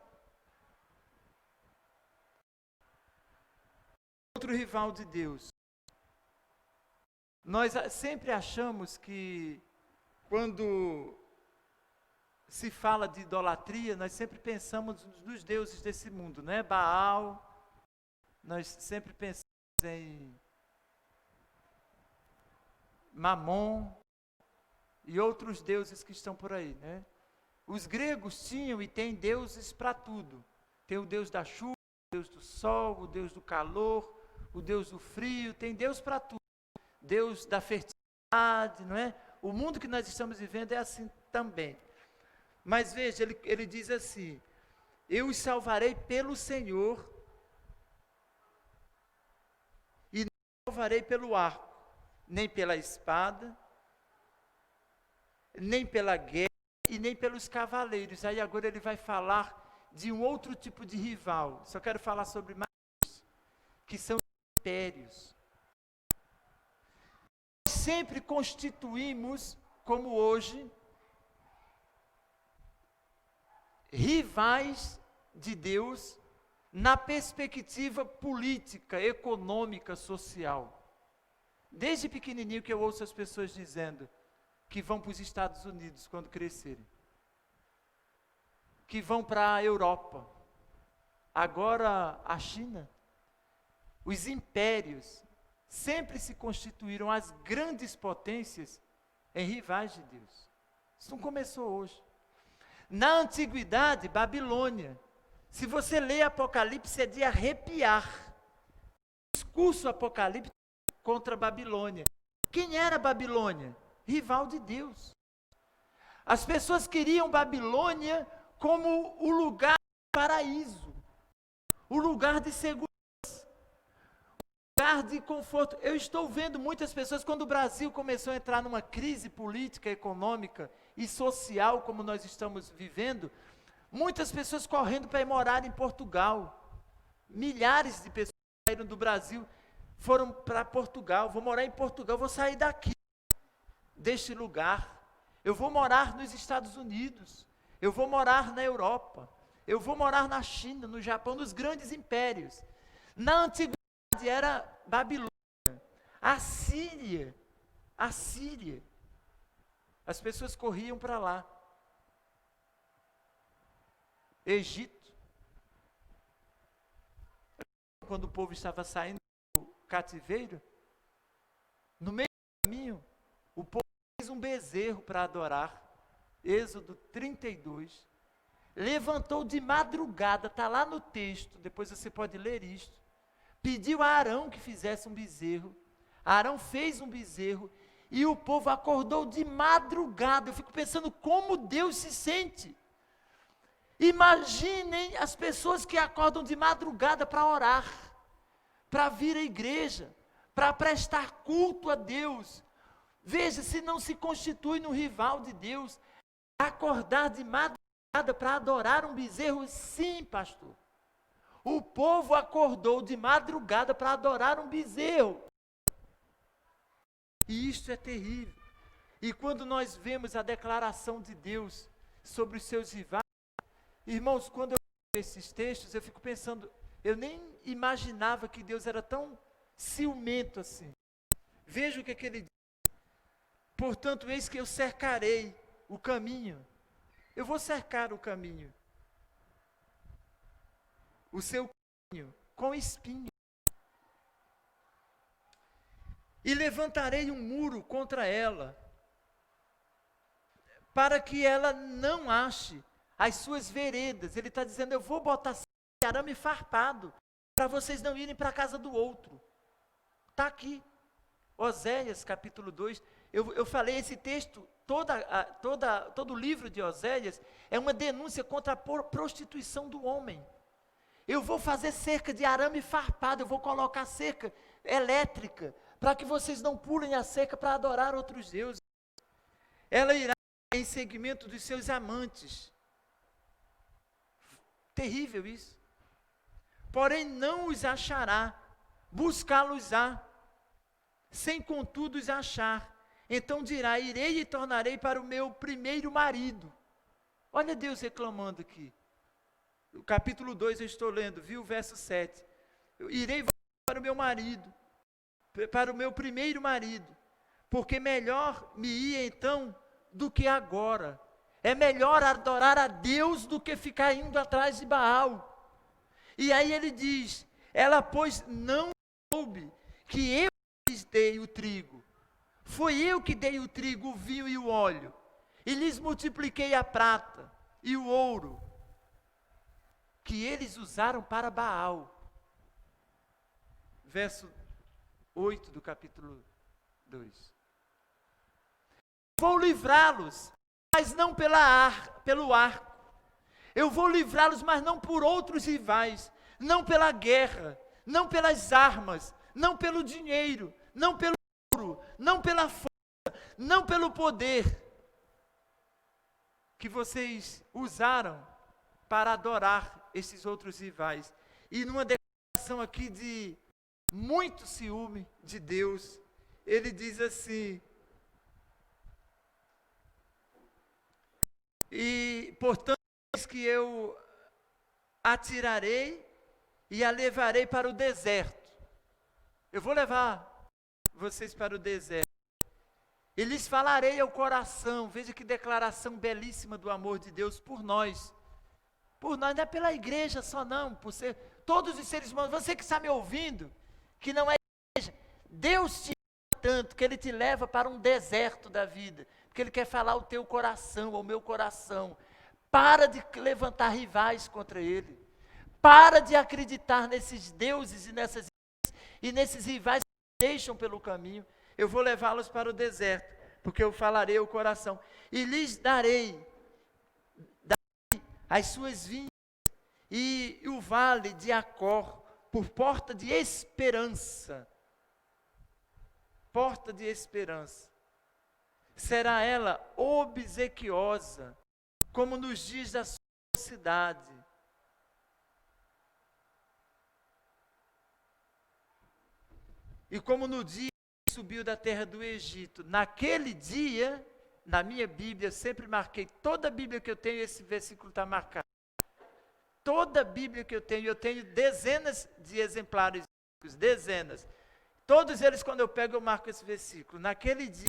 Outro rival de Deus. Nós sempre achamos que quando se fala de idolatria, nós sempre pensamos nos deuses desse mundo, né? Baal, nós sempre pensamos em Mamon e outros deuses que estão por aí, né? Os gregos tinham e têm deuses para tudo. Tem o deus da chuva, Deus do sol, o Deus do calor, o Deus do frio, tem Deus para tudo. Deus da fertilidade, não é? O mundo que nós estamos vivendo é assim também. Mas veja, ele diz assim: eu os salvarei pelo Senhor, e não salvarei pelo arco, nem pela espada, nem pela guerra, e nem pelos cavaleiros. Aí agora ele vai falar de um outro tipo de rival. Só quero falar sobre mais, que são os impérios. Sempre constituímos, como hoje, rivais de Deus na perspectiva política, econômica, social. Desde pequenininho que eu ouço as pessoas dizendo que vão para os Estados Unidos quando crescerem, que vão para a Europa, agora a China. Os impérios sempre se constituíram as grandes potências em rivais de Deus. Isso não começou hoje. Na antiguidade, Babilônia. Se você lê Apocalipse, é de arrepiar. O discurso apocalíptico contra a Babilônia. Quem era Babilônia? Rival de Deus. As pessoas queriam Babilônia como o lugar do paraíso, o lugar de segurança, lugar de conforto. Eu estou vendo muitas pessoas, quando o Brasil começou a entrar numa crise política, econômica e social, como nós estamos vivendo, muitas pessoas correndo para ir morar em Portugal. Milhares de pessoas saíram do Brasil, foram para Portugal. Vou morar em Portugal, vou sair daqui, deste lugar. Eu vou morar nos Estados Unidos, eu vou morar na Europa, eu vou morar na China, no Japão, nos grandes impérios. Na antiguidade era Babilônia, Assíria. As pessoas corriam para lá. Egito. Quando o povo estava saindo do cativeiro, no meio do caminho, o povo fez um bezerro para adorar. Êxodo 32. Levantou de madrugada, está lá no texto, depois você pode ler isto. Pediu a Arão que fizesse um bezerro. Arão fez um bezerro e o povo acordou de madrugada. Eu fico pensando como Deus se sente. Imaginem as pessoas que acordam de madrugada para orar, para vir à igreja, para prestar culto a Deus. Veja, se não se constitui no rival de Deus, acordar de madrugada para adorar um bezerro, sim, pastor. O povo acordou de madrugada para adorar um bezerro. E isto é terrível. E quando nós vemos a declaração de Deus sobre os seus rivais, irmãos, quando eu leio esses textos, eu fico pensando, eu nem imaginava que Deus era tão ciumento assim. Veja o que ele diz. Portanto, eis que eu cercarei o caminho. Eu vou cercar o caminho. O seu caminho com espinho. E levantarei um muro contra ela, para que ela não ache as suas veredas. Ele está dizendo, eu vou botar arame farpado, para vocês não irem para a casa do outro. Está aqui, Oséias capítulo 2, eu falei esse texto, todo o livro de Oséias, é uma denúncia contra a prostituição do homem. Eu vou fazer cerca de arame farpado, eu vou colocar cerca elétrica, para que vocês não pulem a cerca para adorar outros deuses. Ela irá em seguimento dos seus amantes. Terrível isso. Porém não os achará, buscá-los-á, sem contudo os achar. Então dirá, irei e tornarei para o meu primeiro marido. Olha Deus reclamando aqui. O capítulo 2 eu estou lendo, viu o verso 7. Eu irei para o meu marido, para o meu primeiro marido, porque melhor me ir então do que agora. É melhor adorar a Deus do que ficar indo atrás de Baal. E aí ele diz, ela pois não soube que eu lhes dei o trigo. Foi eu que dei o trigo, o vinho e o óleo. E lhes multipliquei a prata e o ouro. que eles usaram para Baal. Verso 8 do capítulo 2. Vou livrá-los, mas não pelo arco. Eu vou livrá-los, mas não por outros rivais, não pela guerra, não pelas armas, não pelo dinheiro, não pelo ouro, não pela força, não pelo poder que vocês usaram para adorar esses outros rivais. E numa declaração aqui de muito ciúme de Deus, ele diz assim: e portanto que eu atirarei e a levarei para o deserto. Eu vou levar vocês para o deserto. E lhes falarei ao coração. Veja que declaração belíssima do amor de Deus por nós. Por nós, não é pela igreja só não, por ser todos os seres humanos. Você que está me ouvindo, que não é igreja, Deus te ama tanto que Ele te leva para um deserto da vida, porque Ele quer falar ao teu coração, ao meu coração. Para de levantar rivais contra Ele. Para de acreditar nesses deuses e nesses rivais que deixam pelo caminho. Eu vou levá-los para o deserto, porque eu falarei ao coração. E lhes darei as suas vinhas e o vale de Acor por porta de esperança. Porta de esperança. Será ela obsequiosa, como nos dias da sua cidade. E como no dia que subiu da terra do Egito. Naquele dia, na minha Bíblia, eu sempre marquei, toda a Bíblia que eu tenho, esse versículo está marcado. Toda a Bíblia que eu tenho dezenas de exemplares, dezenas. Todos eles, quando eu pego, eu marco esse versículo. Naquele dia,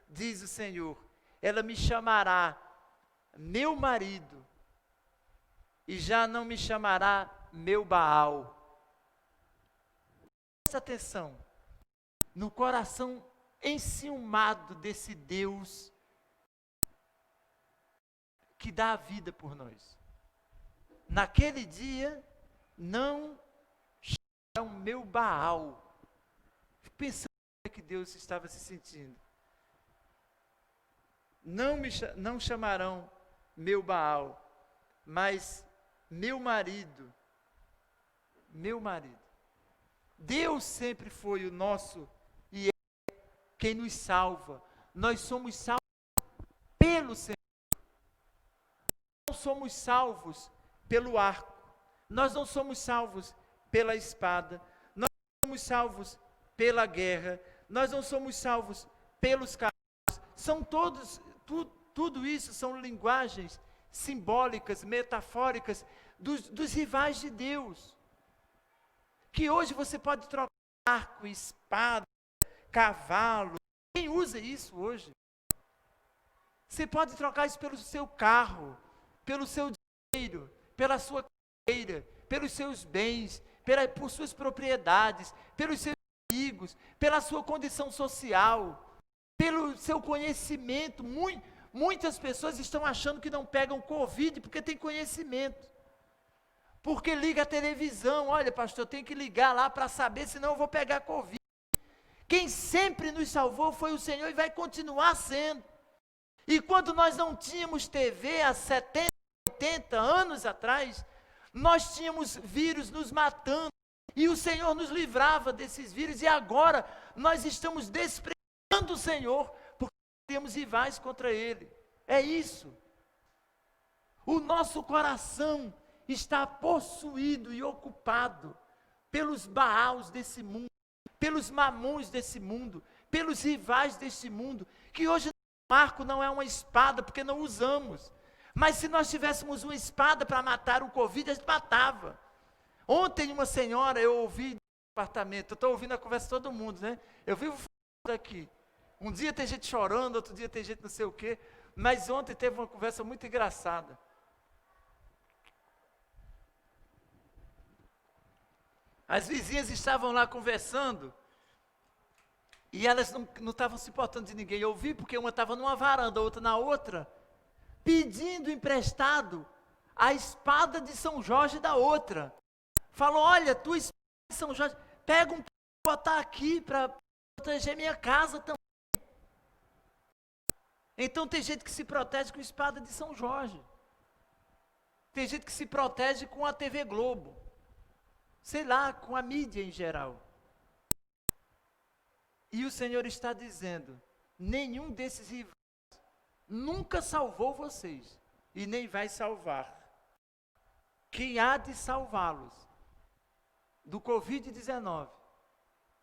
diz o Senhor, ela me chamará meu marido, e já não me chamará meu Baal. Presta atenção, no coração enciumado desse Deus, que dá a vida por nós. Naquele dia, não chamarão meu Baal. Pensando como é que Deus estava se sentindo. Não chamarão meu Baal, mas meu marido. Meu marido. Deus sempre foi o nosso e é quem nos salva. Nós somos salvos pelo Senhor. Não somos salvos pelo arco. Nós não somos salvos pela espada. Nós não somos salvos pela guerra. Nós não somos salvos pelos cavalos. São tudo isso são linguagens simbólicas, metafóricas dos rivais de Deus. Que hoje você pode trocar arco, espada, cavalo. Quem usa isso hoje? Você pode trocar isso pelo seu carro, pelo seu dinheiro, pela sua carreira, pelos seus bens, por suas propriedades, pelos seus amigos, pela sua condição social, pelo seu conhecimento. Muitas pessoas estão achando que não pegam Covid porque tem conhecimento. Porque liga a televisão, olha pastor, eu tenho que ligar lá para saber, senão eu vou pegar Covid. Quem sempre nos salvou foi o Senhor e vai continuar sendo. E quando nós não tínhamos TV há 70, 80 anos atrás, nós tínhamos vírus nos matando, e o Senhor nos livrava desses vírus, e agora nós estamos desprezando o Senhor, porque temos rivais contra Ele. É isso. O nosso coração está possuído e ocupado pelos Baals desse mundo, pelos mamuns desse mundo, pelos rivais desse mundo, que hoje o arco não é uma espada, porque não usamos. Mas se nós tivéssemos uma espada para matar o Covid, a gente matava. Ontem uma senhora, eu ouvi no apartamento, eu estou ouvindo a conversa de todo mundo, né? Eu vivo falando aqui. Um dia tem gente chorando, outro dia tem gente não sei o quê, mas ontem teve uma conversa muito engraçada. As vizinhas estavam lá conversando, e elas não estavam se importando de ninguém. Eu ouvi porque uma estava numa varanda, a outra na outra, pedindo emprestado a espada de São Jorge da outra. Falou, olha, tua espada de São Jorge, pega um para botar aqui para proteger minha casa também. Então tem gente que se protege com espada de São Jorge. Tem gente que se protege com a TV Globo. Sei lá, com a mídia em geral. E o Senhor está dizendo, nenhum desses rivais nunca salvou vocês e nem vai salvar. Quem há de salvá-los do Covid-19,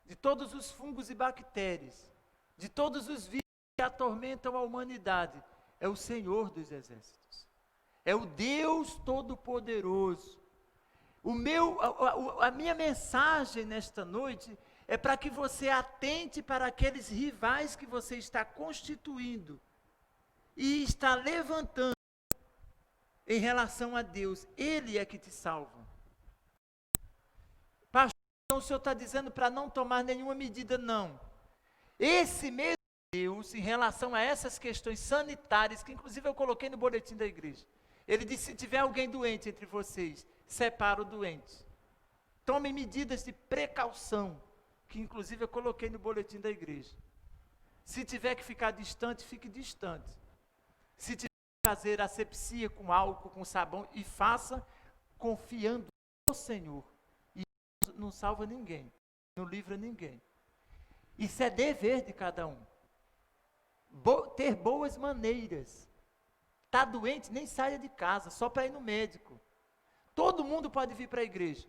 de todos os fungos e bactérias, de todos os vírus que atormentam a humanidade, é o Senhor dos Exércitos. É o Deus Todo-Poderoso. A minha mensagem nesta noite é para que você atente para aqueles rivais que você está constituindo e está levantando em relação a Deus. Ele é que te salva. Pastor, então o senhor está dizendo para não tomar nenhuma medida, não. Esse mesmo Deus, em relação a essas questões sanitárias, que inclusive eu coloquei no boletim da igreja, ele disse, se tiver alguém doente entre vocês, separa o doente. Tomem medidas de precaução, que inclusive eu coloquei no boletim da igreja. Se tiver que ficar distante, fique distante. Se tiver que fazer asepsia com álcool, com sabão, e faça confiando no Senhor. E não salva ninguém, não livra ninguém. Isso é dever de cada um. Ter boas maneiras. Está doente, nem saia de casa, só para ir no médico. Todo mundo pode vir para a igreja.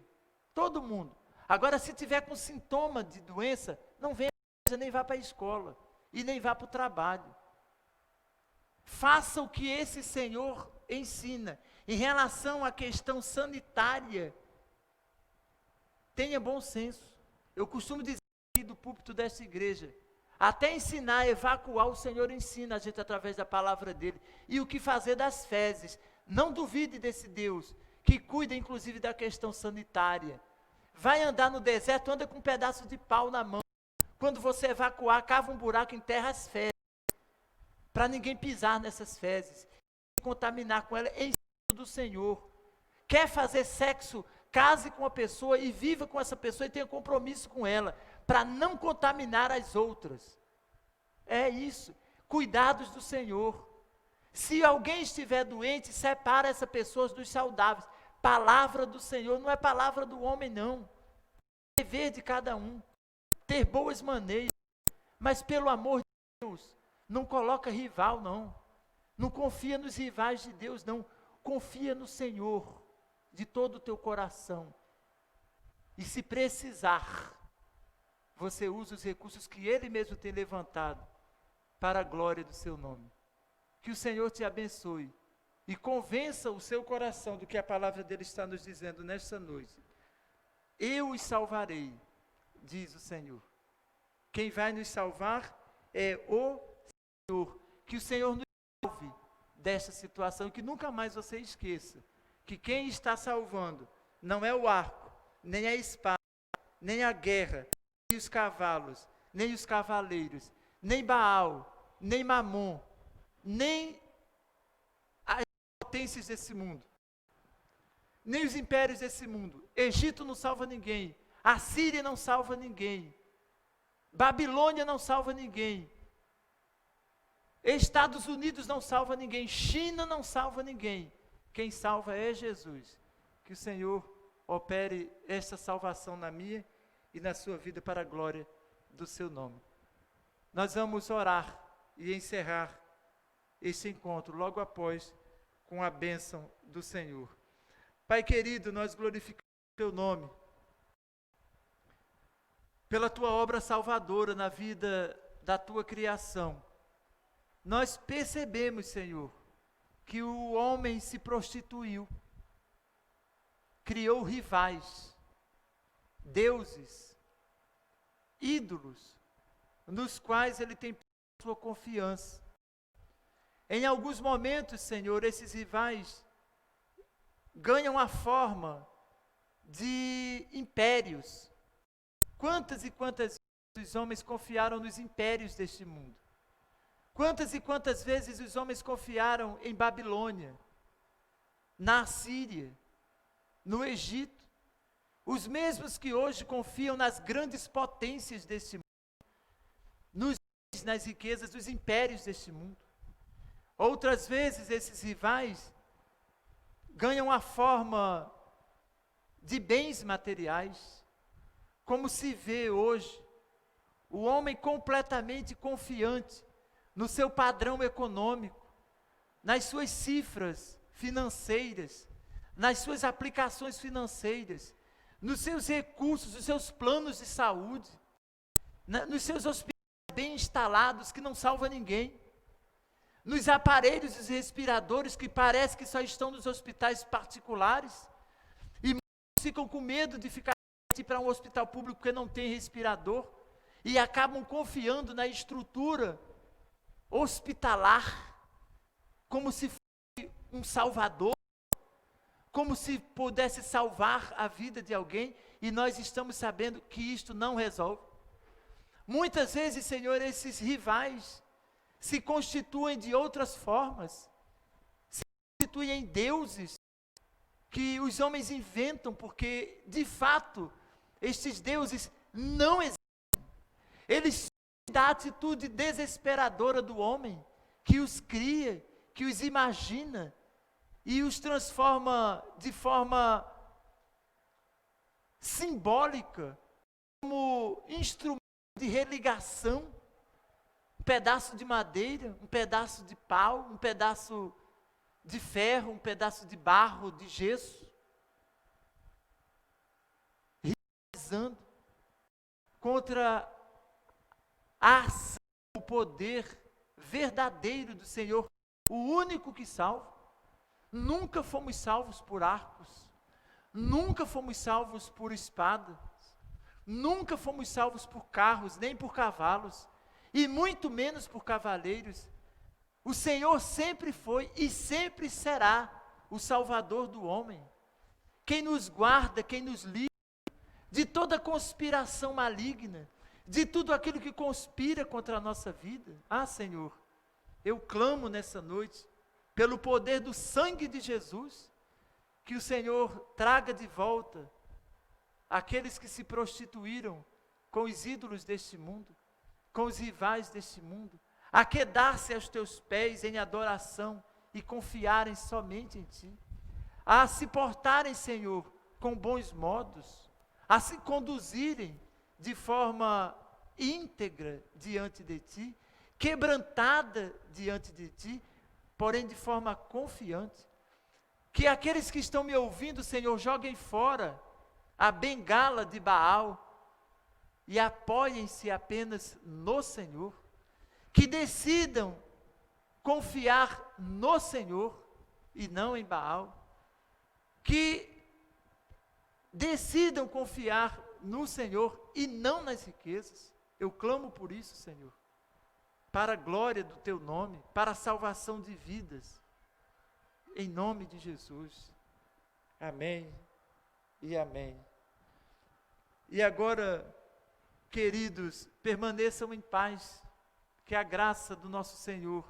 Todo mundo. Agora, se tiver com sintoma de doença, não venha para a igreja, nem vá para a escola. E nem vá para o trabalho. Faça o que esse Senhor ensina. Em relação à questão sanitária, tenha bom senso. Eu costumo dizer aqui do púlpito desta igreja, até ensinar a evacuar, o Senhor ensina a gente através da palavra dele. E o que fazer das fezes. Não duvide desse Deus, que cuida inclusive da questão sanitária. Vai andar no deserto, anda com um pedaço de pau na mão. Quando você evacuar, cava um buraco, enterra as fezes. Para ninguém pisar nessas fezes. Contaminar com ela em nome do Senhor. Quer fazer sexo, case com uma pessoa e viva com essa pessoa e tenha compromisso com ela. Para não contaminar as outras. É isso. Cuidados do Senhor. Se alguém estiver doente, separa essa pessoa dos saudáveis. Palavra do Senhor, não é palavra do homem, não. É dever de cada um. Ter boas maneiras. Mas pelo amor de Deus, não coloca rival, não. Não confia nos rivais de Deus, não. Confia no Senhor de todo o teu coração. E se precisar, você usa os recursos que Ele mesmo tem levantado para a glória do seu nome. Que o Senhor te abençoe e convença o seu coração do que a palavra dele está nos dizendo nesta noite. Eu os salvarei, diz o Senhor. Quem vai nos salvar é o Senhor. Que o Senhor nos salve desta situação e que nunca mais você esqueça que quem está salvando não é o arco, nem a espada, nem a guerra, nem os cavalos, nem os cavaleiros, nem Baal, nem Mamon, nem as potências desse mundo, nem os impérios desse mundo. Egito não salva ninguém, Assíria não salva ninguém, Babilônia não salva ninguém, Estados Unidos não salva ninguém, China não salva ninguém. Quem salva é Jesus. Que o Senhor opere esta salvação na minha e na sua vida para a glória do seu nome. Nós vamos orar e encerrar este encontro logo após com a bênção do Senhor. Pai querido, nós glorificamos o teu nome pela tua obra salvadora na vida da tua criação. Nós percebemos, Senhor, que o homem se prostituiu, criou rivais, deuses, ídolos, nos quais ele tem sua confiança. Em alguns momentos, Senhor, esses rivais ganham a forma de impérios. Quantas e quantas vezes os homens confiaram nos impérios deste mundo? Quantas e quantas vezes os homens confiaram em Babilônia, na Síria, no Egito. Os mesmos que hoje confiam nas grandes potências deste mundo, nas riquezas dos impérios deste mundo. Outras vezes esses rivais ganham a forma de bens materiais, como se vê hoje o homem completamente confiante no seu padrão econômico, nas suas cifras financeiras, nas suas aplicações financeiras, nos seus recursos, nos seus planos de saúde, nos seus hospitais bem instalados que não salvam ninguém, nos aparelhos e respiradores que parece que só estão nos hospitais particulares, e muitos ficam com medo de ficar para um hospital público porque não tem respirador, e acabam confiando na estrutura hospitalar, como se fosse um salvador, como se pudesse salvar a vida de alguém, e nós estamos sabendo que isto não resolve. Muitas vezes, Senhor, esses rivais se constituem de outras formas, se constituem em deuses que os homens inventam, porque, de fato, estes deuses não existem. Eles são da atitude desesperadora do homem, que os cria, que os imagina, e os transforma de forma simbólica, como instrumento de religação, um pedaço de madeira, um pedaço de pau, um pedaço de ferro, um pedaço de barro, de gesso, rivalizando contra a ação, o poder verdadeiro do Senhor, o único que salva. Nunca fomos salvos por arcos, nunca fomos salvos por espadas, nunca fomos salvos por carros, nem por cavalos, e muito menos por cavaleiros. O Senhor sempre foi e sempre será o Salvador do homem, quem nos guarda, quem nos livra de toda conspiração maligna, de tudo aquilo que conspira contra a nossa vida. Ah, Senhor, eu clamo nessa noite, pelo poder do sangue de Jesus, que o Senhor traga de volta aqueles que se prostituíram com os ídolos deste mundo, com os rivais deste mundo, a quedar-se aos teus pés em adoração e confiarem somente em Ti, a se portarem, Senhor, com bons modos, a se conduzirem de forma íntegra diante de Ti, quebrantada diante de Ti, porém de forma confiante. Que aqueles que estão me ouvindo, Senhor, joguem fora a bengala de Baal e apoiem-se apenas no Senhor. Que decidam confiar no Senhor e não em Baal. Que decidam confiar no Senhor e não nas riquezas. Eu clamo por isso, Senhor, para a glória do Teu nome, para a salvação de vidas, em nome de Jesus. Amém e amém. E agora, queridos, permaneçam em paz, que a graça do nosso Senhor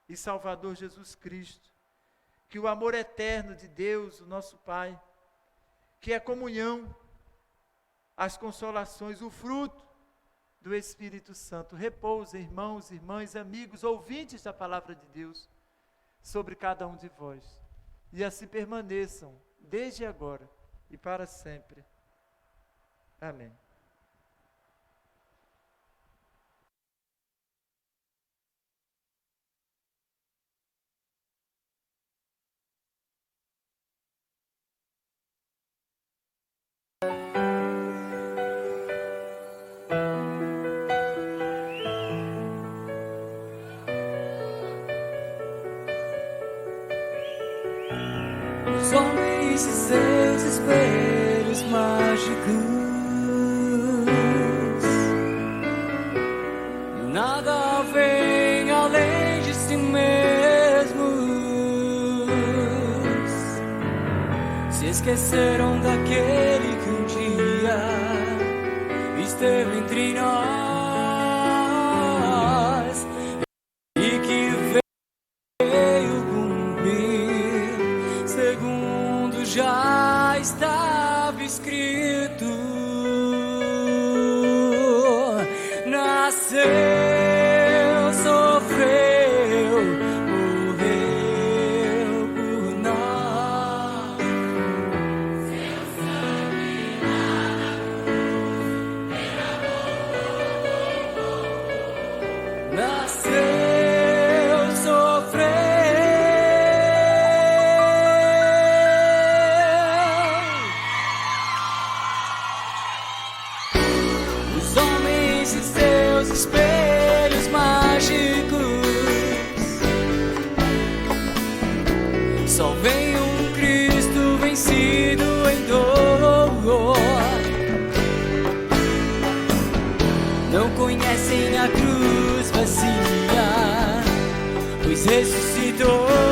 e Salvador Jesus Cristo, que o amor eterno de Deus, o nosso Pai, que a comunhão, as consolações, o fruto do Espírito Santo repousem, irmãos, irmãs, amigos, ouvintes da palavra de Deus, sobre cada um de vós, e assim permaneçam, desde agora e para sempre. Amém. Os homens e seus espelhos mágicos, nada vem além de si mesmos. Se esqueceram daquele que um dia esteve entre nós e que veio cumprir segundo nesses seus espelhos mágicos. Só vem um Cristo vencido em dor. Não conhecem a cruz vazia, pois ressuscitou.